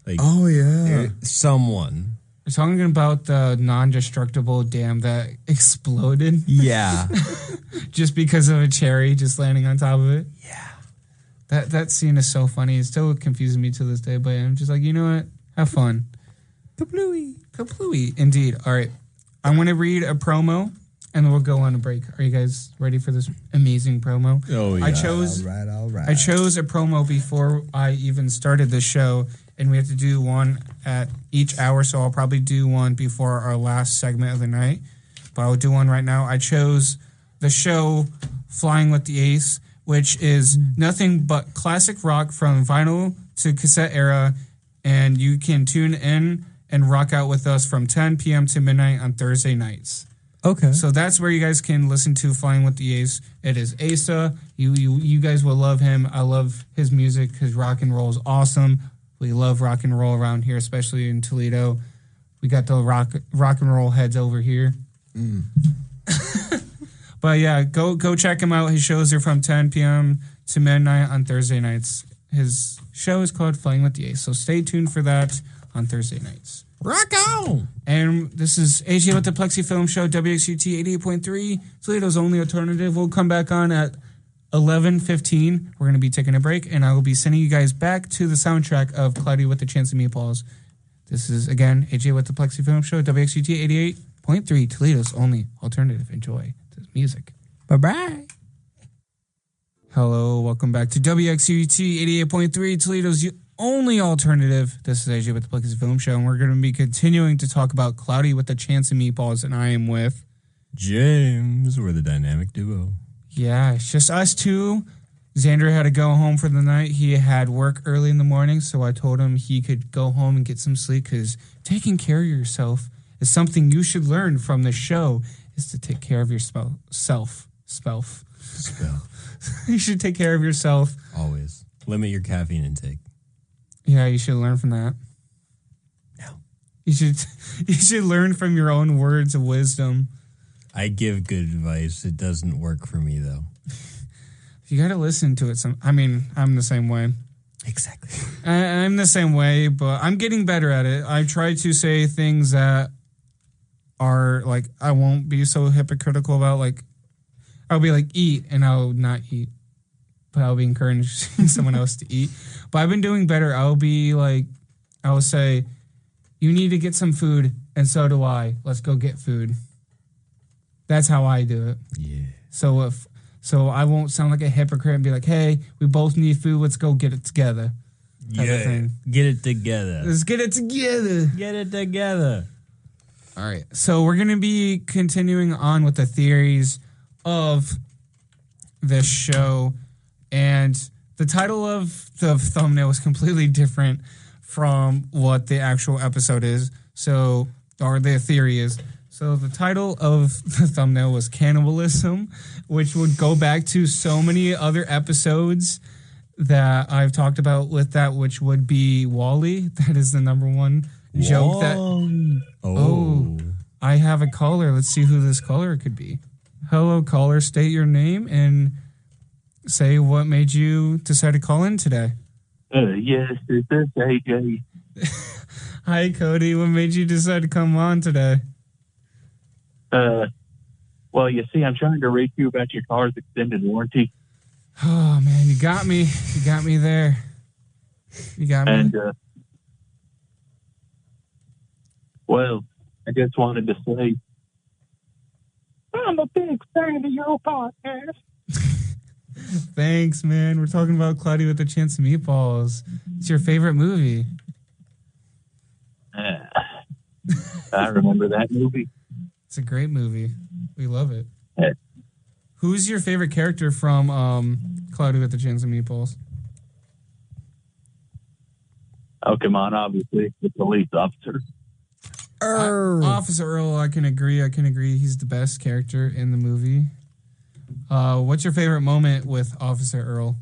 B: Like,
C: oh, yeah.
B: Someone.
A: We're talking about the non-destructible dam that exploded.
B: Yeah.
A: Just because of a cherry just landing on top of it.
B: Yeah.
A: That scene is so funny. It still confuses me to this day, but I'm just like, you know what? Have fun.
B: Kaplooey.
A: Kaplooey. Indeed. All right. I'm going to read a promo, and then we'll go on a break. Are you guys ready for this amazing promo?
B: Oh, yeah.
C: All right.
A: I chose a promo before I even started the show, and we have to do one at each hour, so I'll probably do one before our last segment of the night. But I'll do one right now. I chose the show Flying with the Ace, which is nothing but classic rock from vinyl to cassette era, and you can tune in and rock out with us from 10 p.m. to midnight on Thursday nights.
B: Okay.
A: So that's where you guys can listen to Flying with the Ace. It is Asa. You guys will love him. I love his music because rock and roll is awesome. We love rock and roll around here, especially in Toledo. We got the rock and roll heads over here. But yeah, go check him out. His shows are from 10 p.m. to midnight on Thursday nights. His show is called Flying with the Ace, so stay tuned for that on Thursday nights.
B: Rock on!
A: And this is AJ with the Plexi Film Show, WXUT 88.3, Toledo's only alternative. We'll come back on at 11:15. We're going to be taking a break, and I will be sending you guys back to the soundtrack of Cloudy with the Chance of Meatballs. This is, again, AJ with the Plexi Film Show, WXUT 88.3, Toledo's only alternative. Enjoy this music. Bye-bye. Hello, welcome back to WXUT 88.3, Toledo's only alternative. This is AJ with the Plexi Film Show, and we're going to be continuing to talk about Cloudy with the Chance of Meatballs, and I am with
B: James. We're the dynamic duo.
A: Yeah, it's just us two. Xander had to go home for the night. He had work early in the morning, so I told him he could go home and get some sleep because taking care of yourself is something you should learn from the show, is to take care of yourself. You should take care of yourself.
B: Always. Limit your caffeine intake.
A: Yeah, you should learn from that.
B: No.
A: You should learn from your own words of wisdom.
B: I give good advice. It doesn't work for me, though.
A: You got to listen to it. I'm the same way.
B: Exactly.
A: I'm the same way, but I'm getting better at it. I try to say things that are, like, I won't be so hypocritical about, like, I'll be like, eat, and I'll not eat. But I'll be encouraging someone else to eat. But I've been doing better. I'll say, you need to get some food, and so do I. Let's go get food. That's how I do it.
B: Yeah.
A: So I won't sound like a hypocrite and be like, hey, we both need food. Let's go get it together.
B: Yeah. Get it together.
A: Let's get it together.
B: Get it together.
A: All right. So we're going to be continuing on with the theories of this show. And the title of the thumbnail is completely different from what the actual episode is. Or the theory is. So the title of the thumbnail was Cannibalism, which would go back to so many other episodes that I've talked about with that, which would be Wall-E. That is the number one joke that... Oh, I have a caller. Let's see who this caller could be. Hello, caller. State your name and say what made you decide to call in today.
D: Yes, this is AJ.
A: Hi, Cody. What made you decide to come on today?
D: Well, you see, I'm trying to reach you about your car's extended warranty.
A: Oh, man, you got me. You got me there. You got me.
D: And, well, I just wanted to say, I'm a big fan of your podcast.
A: Thanks, man. We're talking about Cloudy with a Chance of Meatballs. It's your favorite movie.
D: I remember that movie.
A: It's a great movie. We love it.
D: Hey.
A: Who's your favorite character from Cloudy with a Chance of Meatballs?
D: Oh, come on, obviously, the police officer.
A: Officer Earl, I can agree. He's the best character in the movie. What's your favorite moment with Officer Earl?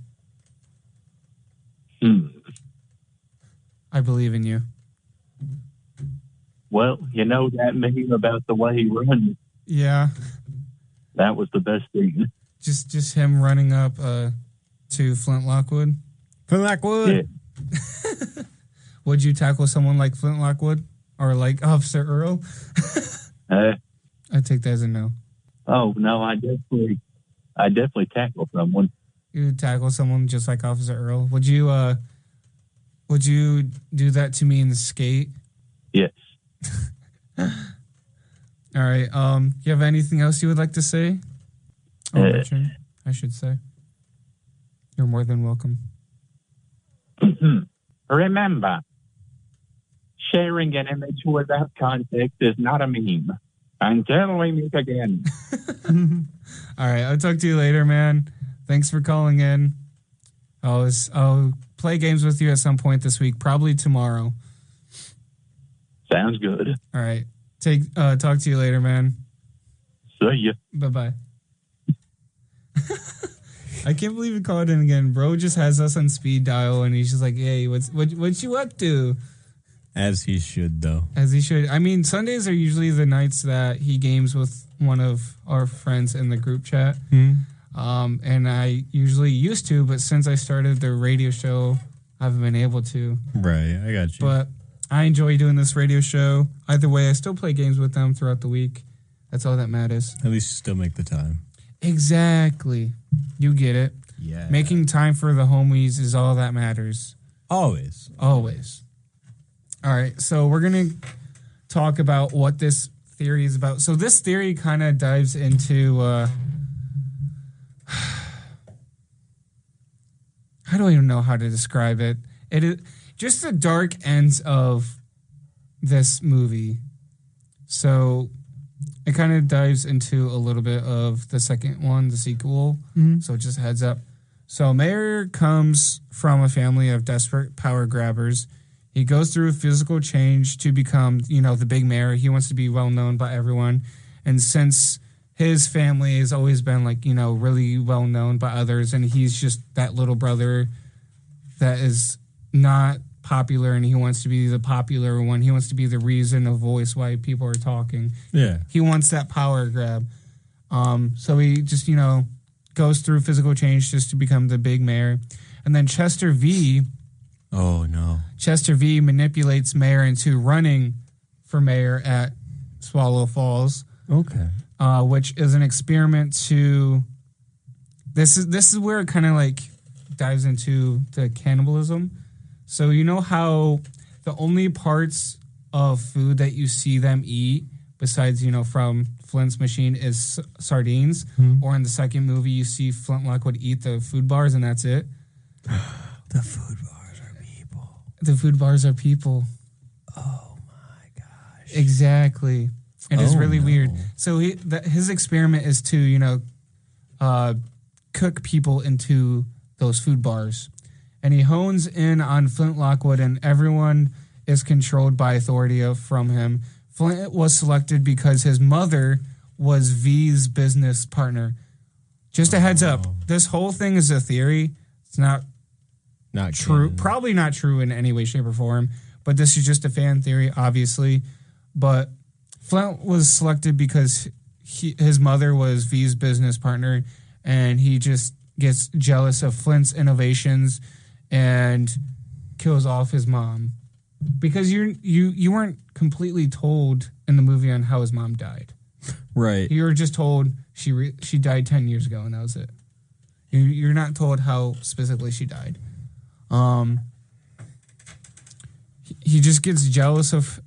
A: I believe in you.
D: Well, you know that meme about the way he runs?
A: Yeah.
D: That was the best thing.
A: Just him running up to Flint Lockwood?
B: Flint Lockwood?
D: Yeah.
A: Would you tackle someone like Flint Lockwood? Or like Officer Earl? I take that as a no.
D: Oh, no, I definitely tackle someone.
A: You would tackle someone just like Officer Earl? Would you do that to me in the skate?
D: Yes.
A: All right. You have anything else you would like to say? Richard, I should say. You're more than welcome.
D: Remember, sharing an image without context is not a meme. Until we meet again.
A: All right. I'll talk to you later, man. Thanks for calling in. I'll play games with you at some point this week, probably tomorrow.
D: Sounds good.
A: All right. Talk to you later, man.
D: See ya.
A: Bye-bye. I can't believe he called in again. Bro just has us on speed dial, and he's just like, hey, what you up to?
B: As he should, though.
A: As he should. I mean, Sundays are usually the nights that he games with one of our friends in the group chat. And I usually used to, but since I started the radio show, I haven't been able to.
B: Right, I got you.
A: But I enjoy doing this radio show. Either way, I still play games with them throughout the week. That's all that matters.
B: At least you still make the time.
A: Exactly. You get it.
B: Yeah.
A: Making time for the homies is all that matters.
B: Always.
A: Always. All right, so we're going to talk about what this theory is about. So this theory kind of dives into... I don't even know how to describe it. It is just the dark ends of this movie. So it kind of dives into a little bit of the second one, the sequel. So just heads up. So Mayor comes from a family of desperate power grabbers. He goes through a physical change to become, the big mayor. He wants to be well known by everyone. And since his family has always been really well known by others, and he's just that little brother that is not popular, and he wants to be the popular one. He wants to be the reason, a voice why people are talking.
B: Yeah.
A: He wants that power grab. So he just, goes through physical change just to become the big mayor. And then Chester V.
B: Oh, no.
A: Chester V manipulates Mayor into running for mayor at Swallow Falls.
B: Okay.
A: Which is an experiment to... This is where it kind of dives into the cannibalism. So you know how the only parts of food that you see them eat, besides, from Flint's machine, is sardines. Or in the second movie, you see Flint Lockwood eat the food bars, and that's it.
B: The food bars are people.
A: The food bars are people.
B: Oh, my gosh.
A: Exactly. It is really weird.
B: No.
A: So his experiment is to, cook people into those food bars. And he hones in on Flint Lockwood, and everyone is controlled by authority from him. Flint was selected because his mother was V's business partner. Just a heads up, this whole thing is a theory. It's not true.
B: Canon.
A: Probably not true in any way, shape, or form. But this is just a fan theory, obviously. But Flint was selected because his mother was V's business partner, and he just gets jealous of Flint's innovations and kills off his mom. Because you weren't completely told in the movie on how his mom died.
B: Right.
A: You were just told she died 10 years ago, and that was it. You're not told how specifically she died. He just gets jealous of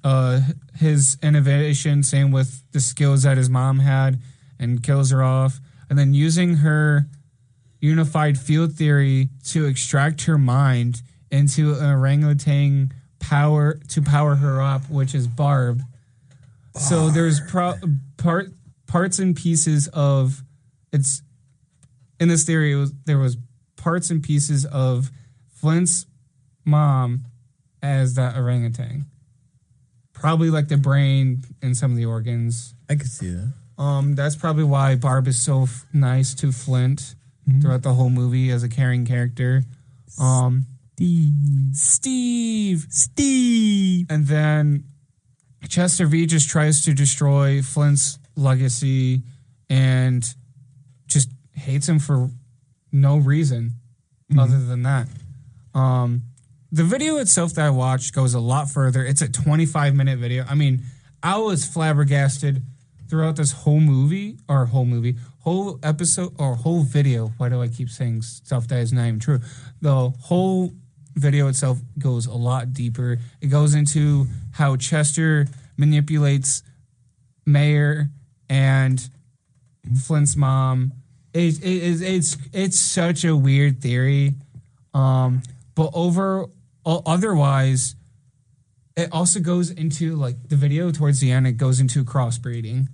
A: his innovation, same with the skills that his mom had, and kills her off. And then using her unified field theory to extract her mind into an orangutan power her up, which is Barb. So there's parts and pieces of it's in this theory. There was parts and pieces of Flint's mom as that orangutan, probably like the brain and some of the organs.
B: I could see that.
A: That's probably why Barb is so nice to Flint throughout the whole movie as a caring character. Steve. And then Chester V just tries to destroy Flint's legacy and just hates him for no reason other than that. The video itself that I watched goes a lot further. It's a 25-minute video. I mean, I was flabbergasted throughout this whole episode, or whole video. Why do I keep saying stuff that is not even true? The whole video itself goes a lot deeper. It goes into how Chester manipulates Mayor and Flint's mom. It's such a weird theory. But otherwise, it also goes into, like, the video towards the end, it goes into crossbreeding.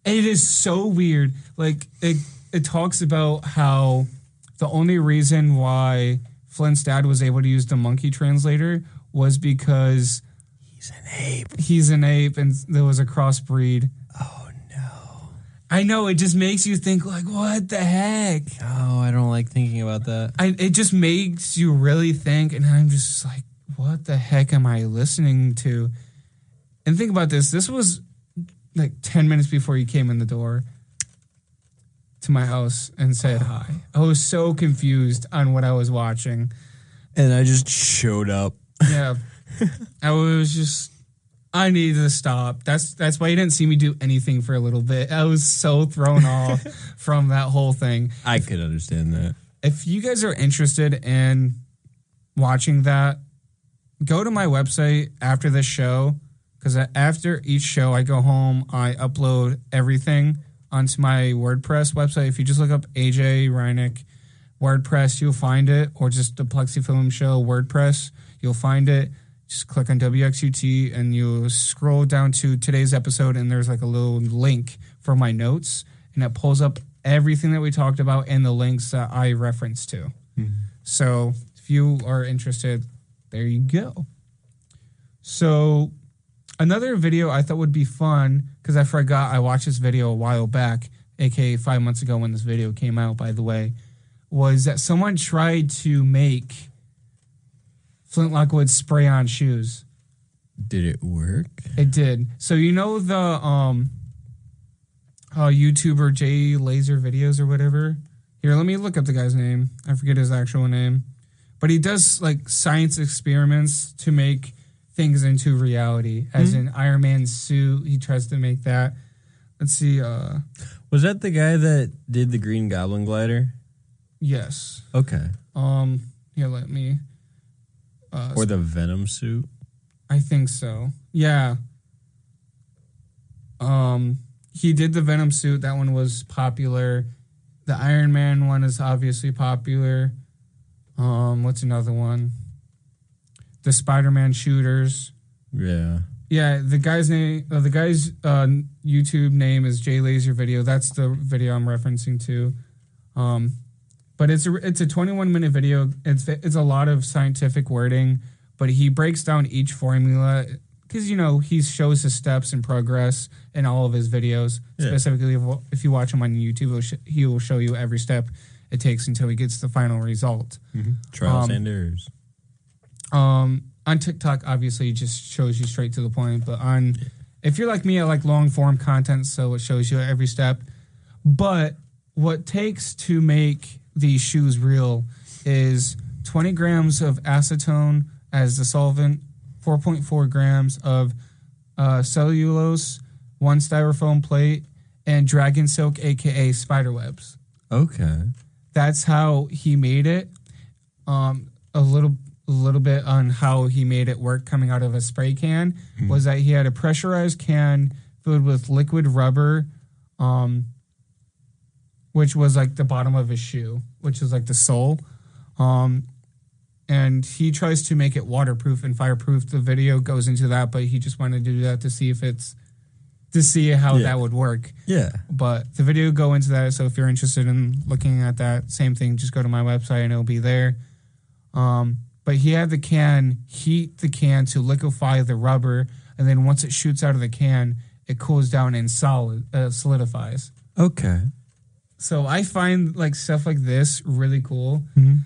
A: It is so weird. Like, it talks about how the only reason why Flint's dad was able to use the monkey translator was because he's an ape and there was a crossbreed.
B: Oh, no.
A: I know, it just makes you think, like, what the heck?
B: Oh, I don't like thinking about that.
A: It just makes you really think, and I'm just like, what the heck am I listening to? And think about this. This was like 10 minutes before you came in the door to my house and said hi. I was so confused on what I was watching.
B: And I just showed up.
A: Yeah. I needed to stop. That's why you didn't see me do anything for a little bit. I was so thrown off from that whole thing.
B: I could understand that.
A: If you guys are interested in watching that, go to my website after this show, because after each show I go home, I upload everything onto my WordPress website. If you just look up AJ Reineck WordPress, you'll find it, or just the Plexi Film Show WordPress, you'll find it. Just click on WXUT and you'll scroll down to today's episode, and there's like a little link for my notes, and it pulls up everything that we talked about and the links that I referenced to. So if you are interested, there you go. So another video I thought would be fun, because I forgot I watched this video a while back, aka 5 months ago when this video came out, by the way, was that someone tried to make Flint Lockwood spray-on shoes.
B: Did it work?
A: It did. So you know the YouTuber J Laser Videos or whatever? Here, let me look up the guy's name. I forget his actual name. But he does, like, science experiments to make things into reality. As in Iron Man's suit, he tries to make that. Let's see.
B: Was that the guy that did the Green Goblin glider?
A: Yes.
B: Okay.
A: Here, let me...
B: or the Venom suit?
A: I think so. Yeah. He did the Venom suit. That one was popular. The Iron Man one is obviously popular. What's another one? The Spider-Man shooters.
B: Yeah.
A: Yeah, the guy's name, YouTube name is J Laser Video. That's the video I'm referencing to. But it's a 21-minute video. It's a lot of scientific wording, but he breaks down each formula because, he shows his steps and progress in all of his videos.
B: Yeah.
A: Specifically, if you watch him on YouTube, he will show you every step it takes until he gets the final result.
B: Mm-hmm. Trials and errors.
A: On TikTok, obviously, it just shows you straight to the point. But if you're like me, I like long-form content, so it shows you every step. But what takes to make these shoes real is 20 grams of acetone as the solvent, 4.4 grams of cellulose, 1 styrofoam plate, and dragon silk, a.k.a. spider webs.
B: Okay.
A: That's how he made it. A little bit on how he made it work coming out of a spray can was that he had a pressurized can filled with liquid rubber, which was like the bottom of his shoe, which is like the sole. And he tries to make it waterproof and fireproof. The video goes into that, but he just wanted to do that to see how that would work.
B: Yeah.
A: But the video go into that, so if you're interested in looking at that, same thing, just go to my website and it'll be there. But he had the can, heat the can to liquefy the rubber, and then once it shoots out of the can, it cools down and solidifies.
B: Okay.
A: So I find like stuff like this really cool.
B: Mm-hmm.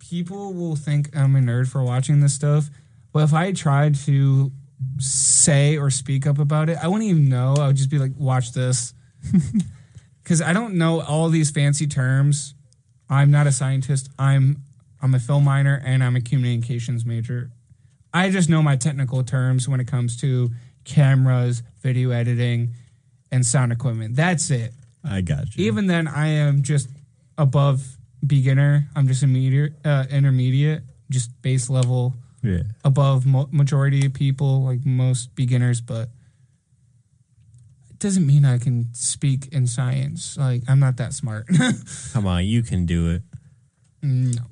A: People will think I'm a nerd for watching this stuff, but if I tried to say or speak up about it, I wouldn't even know. I would just be like, watch this. Because I don't know all these fancy terms. I'm not a scientist. I'm a film minor and I'm a communications major. I just know my technical terms when it comes to cameras, video editing, and sound equipment. That's it.
B: I got you.
A: Even then, I am just above beginner. I'm just intermediate, just base level.
B: Yeah.
A: Above majority of people, like most beginners, but it doesn't mean I can speak in science. Like, I'm not that smart.
B: Come on, you can do it.
A: No.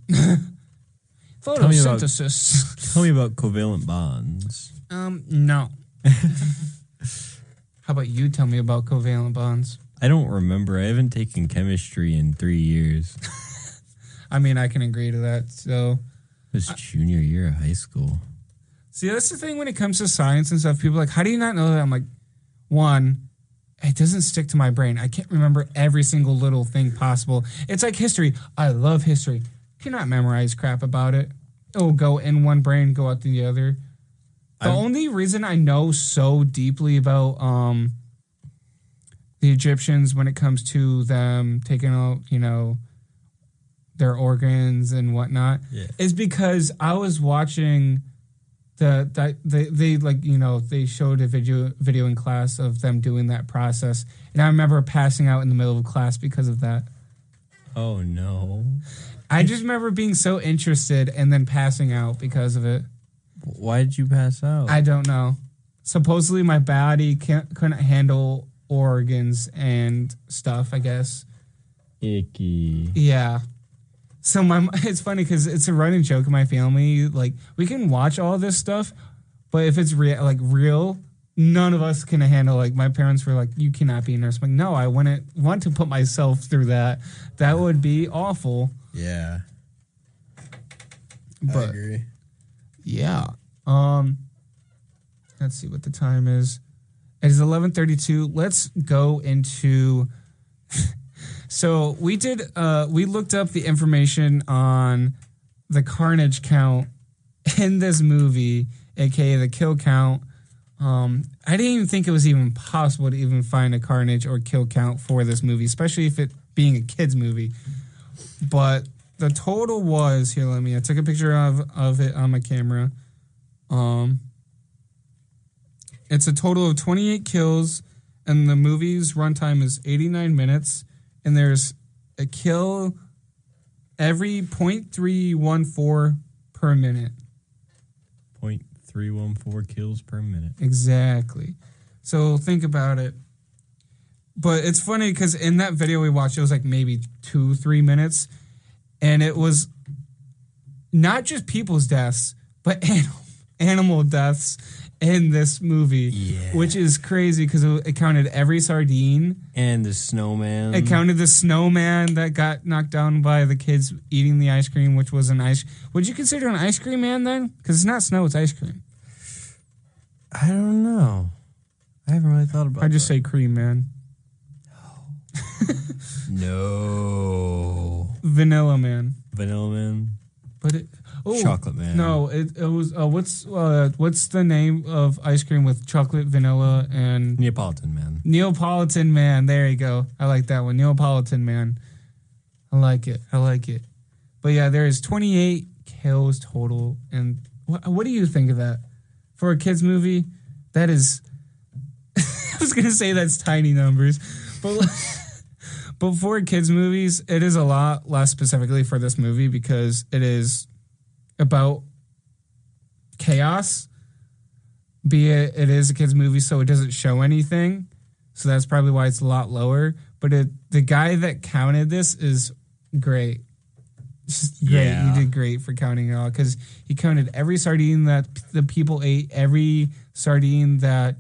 A: Photosynthesis.
B: Tell me about covalent bonds.
A: No. How about you tell me about covalent bonds?
B: I don't remember. I haven't taken chemistry in 3 years.
A: I mean, I can agree to that. So,
B: it was junior year of high school.
A: see, that's the thing when it comes to science and stuff. People are like, how do you not know that? I'm like, one, it doesn't stick to my brain. I can't remember every single little thing possible. It's like history. I love history. Cannot memorize crap about it. It will go in one brain, go out the other. The only reason I know so deeply about the Egyptians when it comes to them taking out, their organs and whatnot is because I was watching they showed a video in class of them doing that process, and I remember passing out in the middle of class because of that.
B: Oh no.
A: I just remember being so interested and then passing out because of it.
B: Why did you pass out?
A: I don't know. Supposedly my body couldn't handle organs and stuff, I guess.
B: Icky.
A: Yeah. So it's funny because it's a running joke in my family. Like, we can watch all this stuff, but if it's real, none of us can handle. Like, my parents were like, "You cannot be a nurse." I'm like, no, I wouldn't want to put myself through that. That would be awful.
B: Yeah.
A: But,
B: I agree.
A: Yeah. Let's see what the time is. It is 11:32. Let's go into. So we looked up the information on the Carnage Count in this movie, aka the kill count. I didn't even think it was even possible to even find a carnage or kill count for this movie, especially if it being a kid's movie. But the total was here. I took a picture of it on my camera. It's a total of 28 kills, and the movie's runtime is 89 minutes. And there's a kill every 0.314 per minute.
B: 0.314 kills per minute.
A: Exactly. So think about it. But it's funny because in that video we watched, it was like maybe 2-3 minutes. And it was not just people's deaths, but animal deaths in this movie, which is crazy because it counted every sardine.
B: And the snowman.
A: It counted the snowman that got knocked down by the kids eating the ice cream, which was an ice. Would you consider an ice cream man then? Because it's not snow, it's ice cream.
B: I don't know. I haven't really thought about
A: I just say cream, man.
B: No.
A: Vanilla man.
B: Vanilla Man.
A: But
B: Chocolate Man.
A: No, it was what's the name of ice cream with chocolate, vanilla, and
B: Neapolitan Man.
A: Neapolitan Man? There you go. I like that one. Neapolitan Man. I like it. But yeah, there is 28 kills total. And what do you think of that? For a kids movie, that is... I was going to say that's tiny numbers. But for kids movies, it is a lot less specifically for this movie because it is about chaos. Be it is a kids movie, so it doesn't show anything. So that's probably why it's a lot lower. But the guy that counted this is great. Just great.
B: Yeah.
A: He did great for counting it all because he counted every sardine that the people ate, every sardine that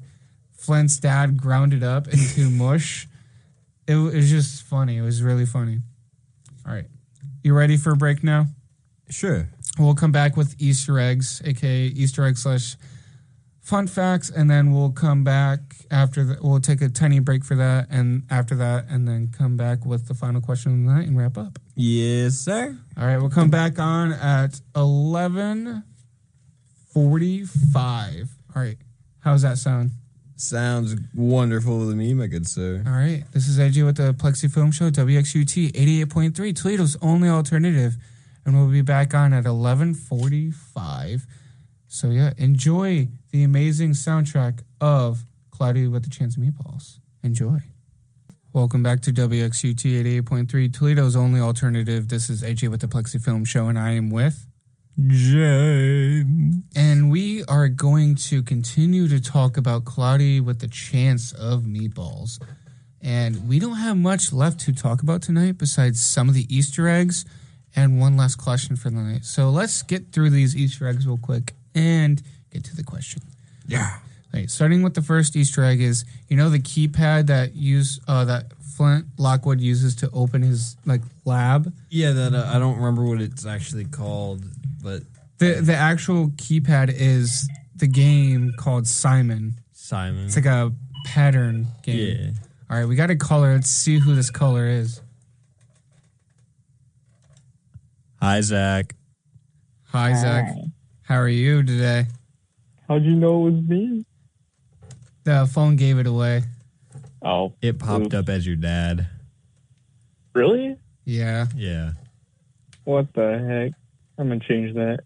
A: Flint's dad grounded up into mush. It was just funny. It was really funny. All right. You ready for a break now?
B: Sure.
A: We'll come back with Easter eggs, a.k.a. Easter egg / fun facts, and then we'll come back after that. We'll take a tiny break for that, and after that, and then come back with the final question of the night and wrap up.
B: Yes, sir.
A: All right. We'll come back on at 11:45. All right. How's that sound?
B: Sounds wonderful to me, my good sir.
A: All right. This is AJ with the Plexi Film Show, WXUT 88.3, Toledo's only alternative. And we'll be back on at 11:45. So, yeah, enjoy the amazing soundtrack of Cloudy with a Chance of Meatballs. Enjoy. Welcome back to WXUT 88.3, Toledo's only alternative. This is AJ with the Plexi Film Show, and I am with...
B: James.
A: And we are going to continue to talk about Cloudy with the Chance of Meatballs. And we don't have much left to talk about tonight besides some of the Easter eggs and one last question for the night. So let's get through these Easter eggs real quick and get to the question.
B: Yeah.
A: All right, starting with the first Easter egg is, the keypad that Flint Lockwood uses to open his lab?
B: Yeah, that I don't remember what it's actually called, but...
A: The actual keypad is the game called Simon.
B: Simon.
A: It's like a pattern game.
B: Yeah.
A: All right, we got a caller. Let's see who this caller is.
B: Hi, Zach.
A: Hi, Zach. How are you today?
D: How'd you know it was me?
A: The phone gave it away.
D: Oh.
B: It popped up as your dad.
D: Really?
A: Yeah.
B: Yeah.
D: What the heck? I'm going to change that.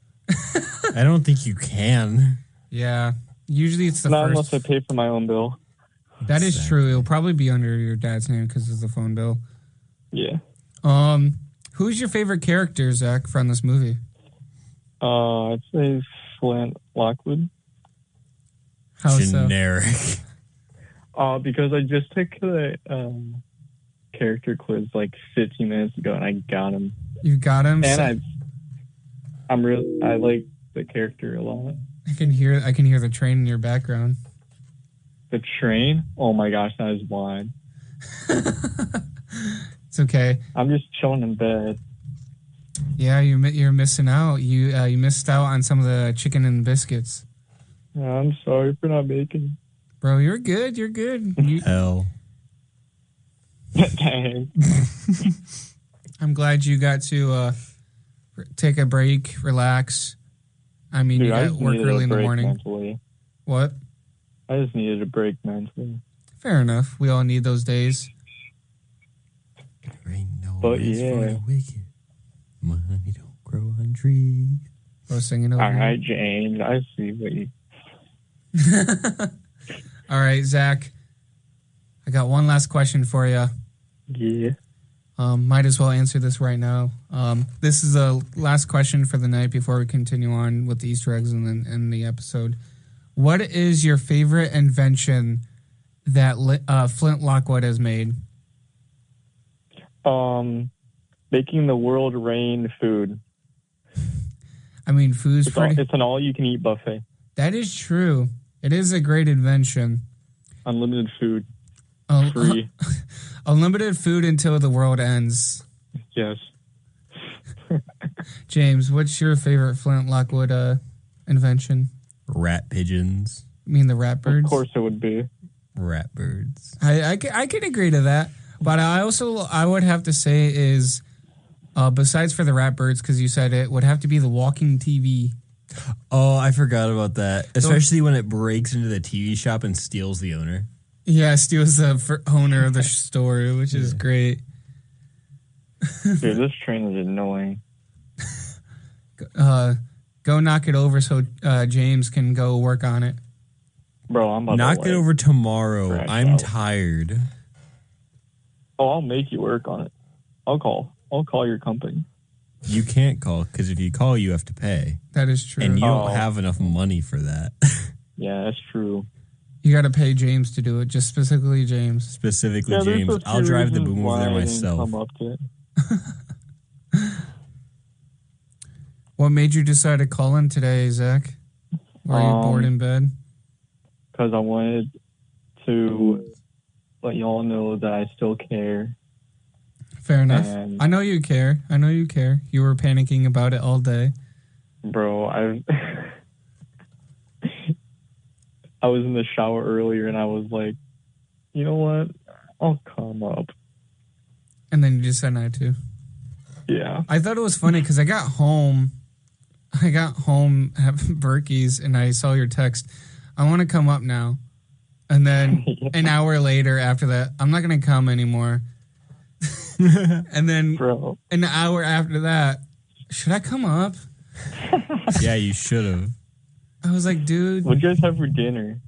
B: I don't think you can.
A: Yeah. Usually it's the
D: Not
A: first.
D: unless I pay for my own bill.
A: That is true. It'll probably be under your dad's name because it's the phone bill.
D: Yeah.
A: Who's your favorite character, Zach, from this movie?
D: I'd say Flint Lockwood.
A: How so?
B: Generic.
D: Because I just took the character quiz 15 minutes ago and I got him.
A: You got him?
D: And I like the character a lot.
A: I can hear the train in your background.
D: The train? Oh my gosh, that is wide.
A: It's okay.
D: I'm just chilling in bed.
A: Yeah, you're missing out. You missed out on some of the chicken and biscuits.
D: I'm sorry for not making.
A: Bro, you're good. You're good.
B: Hell.
D: Dang.
A: I'm glad you got to take a break, relax. I mean,
D: Dude,
A: you got work early in the morning.
D: Mentally.
A: What?
D: I just needed a break mentally.
A: Fair enough. We all need those days.
D: But yeah.
B: Money don't grow on trees.
A: Bro, singing over.
D: All right, James. I see what you...
A: All right, Zach. I got one last question for you.
D: Yeah.
A: Might as well answer this right now. This is the last question for the night before we continue on with the Easter eggs and then end the episode. What is your favorite invention that Flint Lockwood has made?
D: Making the world rain food.
A: I mean, food's pretty...
D: It's an all-you-can-eat buffet.
A: That is true. It is a great invention.
D: Unlimited food.
A: Free. Unlimited food until the world ends.
D: Yes.
A: James, what's your favorite Flint Lockwood invention?
B: Rat pigeons.
A: You mean the rat birds?
D: Of course it would be.
B: Rat birds.
A: I can agree to that. But I would have to say is, besides for the rat birds, because you said it, would have to be the walking TV.
B: Oh, I forgot about that. Especially when it breaks into the TV shop and steals the owner.
A: Yeah, steals the owner of the store, which is great.
D: Dude, this train is annoying.
A: Go knock it over so James can go work on it.
D: Bro, I'm about
B: Knock
D: to
B: it over tomorrow.
D: crash
B: I'm
D: out.
B: tired.
D: Oh, I'll make you work on it. I'll call your company.
B: You can't call, because if you call, you have to pay.
A: That is true.
B: And you
D: Oh.
B: don't have enough money for that.
D: Yeah, that's true.
A: You got to pay James to do it, just specifically James.
B: Specifically,
D: Yeah, there's
B: James.
D: a few
B: I'll drive the
D: reasons
B: boom over
D: why
B: there
D: I didn't
B: myself.
D: Come up to it.
A: What made you decide to call in today, Zach? Were you bored in bed?
D: Because I wanted to let y'all know that I still care.
A: Fair enough.
D: And-
A: I know you care. You were panicking about it all day.
D: Bro, I was in the shower earlier and I was like, you know what? I'll come up.
A: And then you just said not to.
D: Yeah.
A: I thought it was funny because I got home at Berkey's and I saw your text. I want to come up now. And then an hour later after that, I'm not going to come anymore. And then
D: Bro.
A: an hour after that, should I come up?
B: Yeah, you should have.
A: I was like, dude.
D: What'd you guys have for dinner?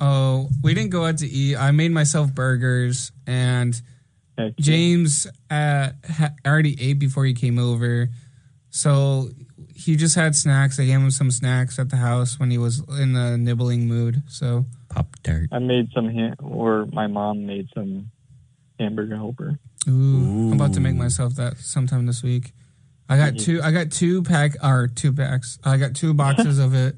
A: Oh, we didn't go out to eat. I made myself burgers, and
D: Heck,
A: James already ate before he came over. So he just had snacks. I gave him some snacks at the house when he was in the nibbling mood. So
B: Pop-Tart.
D: I made some my mom made some hamburger helper.
A: I'm about to make myself that sometime this week. I got two packs. I got 2 boxes of it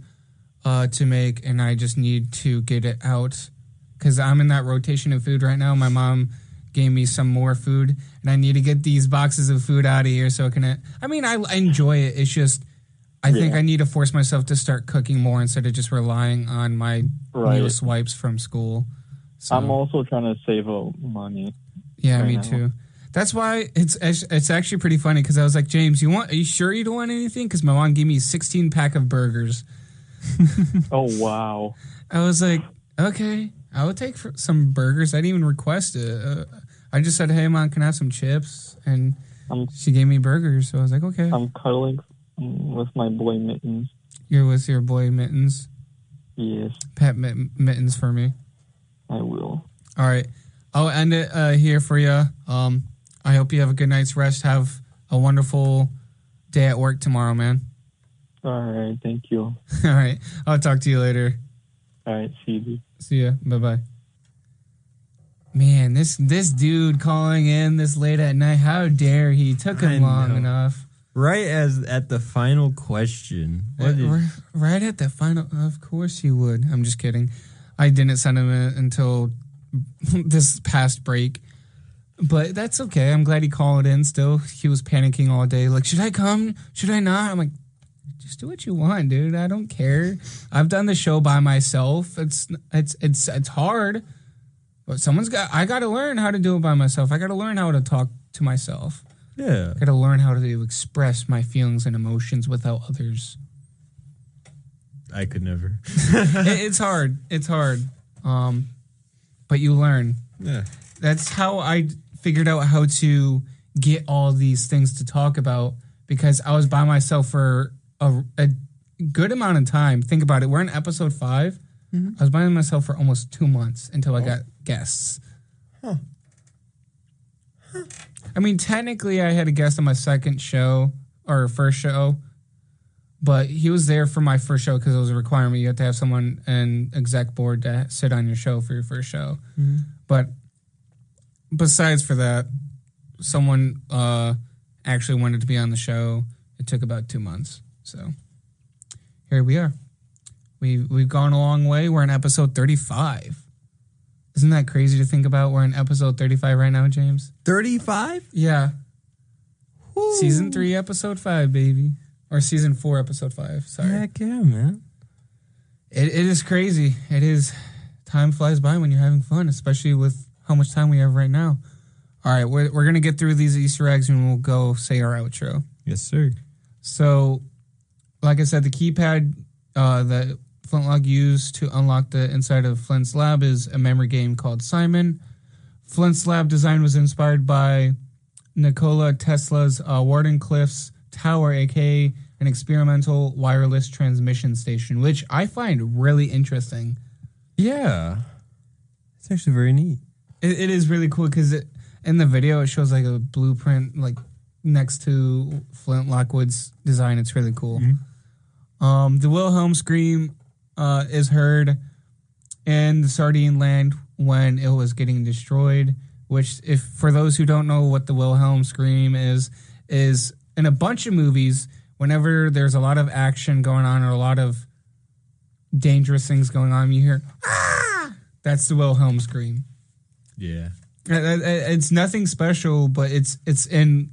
A: to make, and I just need to get it out because I'm in that rotation of food right now. My mom gave me some more food, and I need to get these boxes of food out of here so I can. I mean, I enjoy it. It's just I think I need to force myself to start cooking more instead of just relying on my meal swipes from school. So,
D: I'm also trying to save up money.
A: yeah,
D: right
A: me
D: now.
A: too. That's why it's actually pretty funny because I was like, James, are you sure you don't want anything? Because my mom gave me a 16-pack of burgers.
D: Oh, wow.
A: I was like, okay, I would take some burgers. I didn't even request it. I just said, hey, Mom, can I have some chips? And she gave me burgers. So I was like, okay.
D: I'm cuddling with my boy Mittens.
A: You're with your boy Mittens?
D: Yes,
A: Pet Mittens for me.
D: I will.
A: All right. I'll end it here for you. I hope you have a good night's rest. Have a wonderful day at work tomorrow, man.
D: All right, thank you.
A: All right. I'll talk to you later.
D: All right, see you.
A: See ya. Bye-bye. Man, this dude calling in this late at night, how dare he? Took him long enough.
B: Right at the final question.
A: Right at the final. Of course he would. I'm just kidding. I didn't send him in until this past break. But that's okay. I'm glad he called in still. He was panicking all day. Like, should I come? Should I not? I'm like, just do what you want, dude. I don't care. I've done the show by myself. It's hard. But I got to learn how to do it by myself. I got to learn how to talk to myself.
B: Yeah.
A: I got to learn how to express my feelings and emotions without others.
B: I could never.
A: It's hard. It's hard. But you learn.
B: Yeah.
A: That's how I figured out how to get all these things to talk about because I was by myself for a good amount of time. Think about it. We're in episode 5. Mm-hmm. I was by myself for almost 2 months until I got guests. Huh. I mean, technically, I had a guest on my second show or first show, but he was there for my first show because it was a requirement. You have to have someone in exec board to sit on your show for your first show. Mm-hmm. But besides for that, someone actually wanted to be on the show. It took about 2 months. So here we are. We've gone a long way. We're in episode 35. Isn't that crazy to think about? We're in episode 35 right now, James.
B: 35?
A: Yeah.
B: Woo.
A: Season 3, episode 5, baby. Or season 4, episode 5. Sorry.
B: Heck yeah, man.
A: It is crazy. It is. Time flies by when you're having fun, especially with how much time we have right now. All right, we're going to get through these Easter eggs and we'll go say our outro.
B: Yes, sir.
A: So, like I said, the keypad that Flintlock used to unlock the inside of Flint's lab is a memory game called Simon. Flint's lab design was inspired by Nikola Tesla's Wardenclyffe's Tower, a.k.a. an experimental wireless transmission station, which I find really interesting.
B: Yeah. It's actually very neat.
A: It is really cool because in the video it shows like a blueprint like next to Flint Lockwood's design. It's really cool. Mm-hmm. The Wilhelm scream is heard in the Sardine land when it was getting destroyed, which, if for those who don't know what the Wilhelm scream is in a bunch of movies, whenever there's a lot of action going on or a lot of dangerous things going on, you hear, ah! That's the Wilhelm scream.
B: Yeah.
A: It's nothing special, but it's in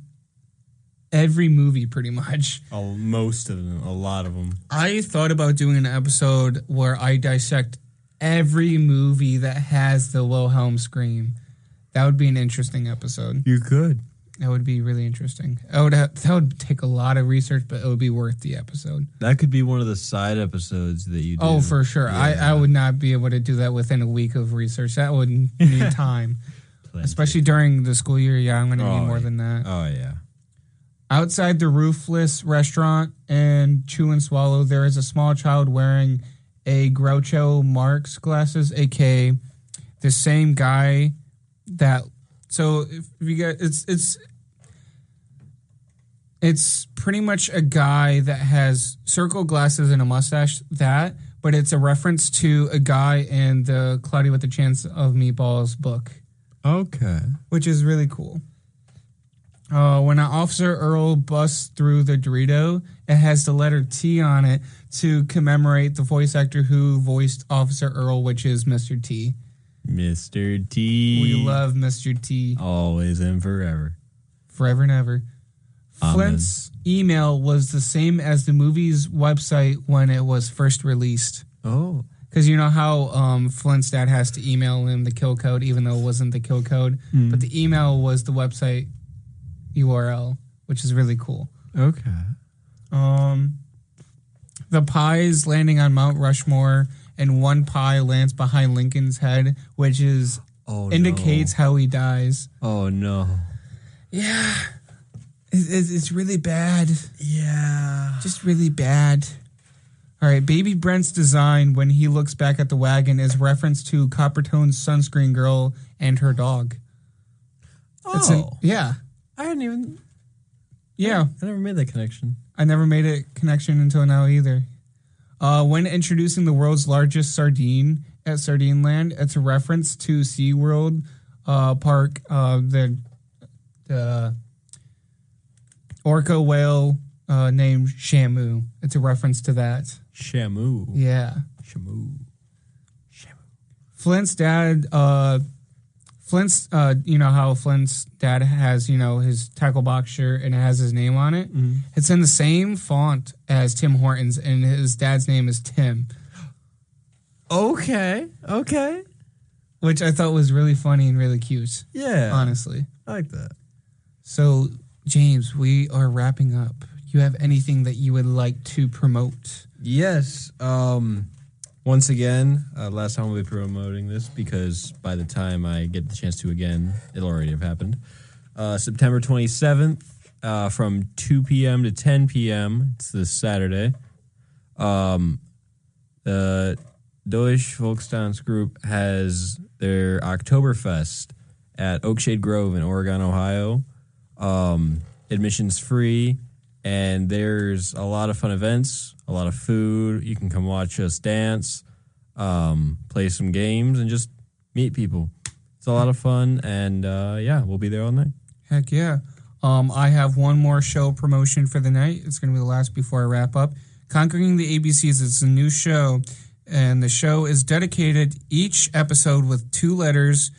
A: every movie pretty much.
B: Most of them, a lot of them.
A: I thought about doing an episode where I dissect every movie that has the Wilhelm scream. That would be an interesting episode.
B: You could.
A: That would be really interesting. That would take a lot of research, but it would be worth the episode.
B: That could be one of the side episodes that you do.
A: Oh, for sure.
B: Yeah.
A: I would not be able to do that within a week of research. That would need time. Especially during the school year. Yeah, I'm going to need more than that.
B: Oh, yeah.
A: Outside the Roofless restaurant in Chew and Swallow, there is a small child wearing a Groucho Marx glasses, a.k.a. the same guy that... So, if you get... It's pretty much a guy that has circle glasses and a mustache, but it's a reference to a guy in the Cloudy with a Chance of Meatballs book.
B: Okay.
A: Which is really cool. When Officer Earl busts through the Dorito, it has the letter T on it to commemorate the voice actor who voiced Officer Earl, which is Mr. T.
B: Mr. T.
A: We love Mr. T.
B: Always and forever.
A: Forever and ever.
B: Amen.
A: Flint's email was the same as the movie's website when it was first released.
B: Oh.
A: Because you know how Flint's dad has to email him the kill code, even though it wasn't the kill code. Mm. But the email was the website URL, which is really cool.
B: Okay.
A: The pies landing on Mount Rushmore, and one pie lands behind Lincoln's head, which is indicates how he dies.
B: Oh, no.
A: Yeah. It's really bad.
B: Yeah.
A: Just really bad. All right, Baby Brent's design when he looks back at the wagon is reference to Coppertone's sunscreen girl and her dog.
B: Oh.
A: Yeah.
B: I hadn't even...
A: Yeah.
B: I never made that connection.
A: I never made a connection until now either. When introducing the world's largest sardine at Sardine Land, it's a reference to SeaWorld Park, the orca whale named Shamu. It's a reference to that.
B: Shamu.
A: Yeah.
B: Shamu.
A: Flint's dad, you know how Flint's dad has, his tackle box shirt and it has his name on it? Mm-hmm. It's in the same font as Tim Hortons, and his dad's name is Tim.
B: Okay.
A: Which I thought was really funny and really cute.
B: Yeah.
A: Honestly.
B: I like that.
A: So, James, we are wrapping up. You have anything that you would like to promote?
B: Yes. Once again, last time we'll be promoting this because by the time I get the chance to again, it'll already have happened. September 27th from 2 p.m. to 10 p.m. It's this Saturday. The Deutsche Volksdance Group has their Oktoberfest at Oakshade Grove in Oregon, Ohio. Admission's free, and there's a lot of fun events, a lot of food. You can come watch us dance, play some games, and just meet people. It's a lot of fun, and we'll be there all night.
A: Heck yeah. I have one more show promotion for the night. It's going to be the last before I wrap up. Conquering the ABCs is a new show, and the show is dedicated each episode with 2 letters,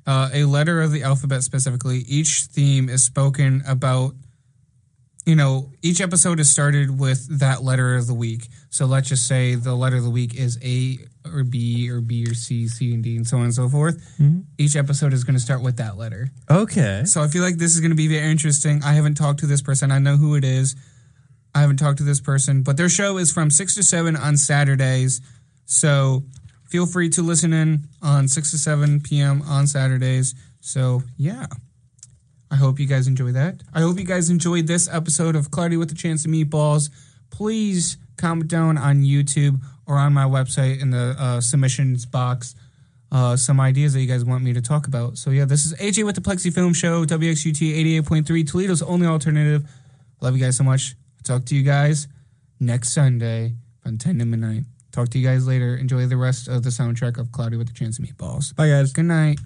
A: a letter of the alphabet specifically. Each theme is spoken about each episode is started with that letter of the week. So let's just say the letter of the week is A or B or C, C and D, and so on and so forth. Mm-hmm. Each episode is going to start with that letter.
B: Okay.
A: So I feel like this is going to be very interesting. I haven't talked to this person. I know who it is. I haven't talked to this person, but their show is from 6 to 7 on Saturdays. So feel free to listen in on 6 to 7 p.m. on Saturdays. So, yeah. I hope you guys enjoy that. I hope you guys enjoyed this episode of Cloudy with a Chance of Meatballs. Please comment down on YouTube or on my website in the submissions box some ideas that you guys want me to talk about. So, yeah, this is AJ with the Plexi Film Show, WXUT 88.3, Toledo's only alternative. Love you guys so much. I'll talk to you guys next Sunday from 10 to midnight. Talk to you guys later. Enjoy the rest of the soundtrack of Cloudy with a Chance of Meatballs.
B: Bye, guys.
A: Good night.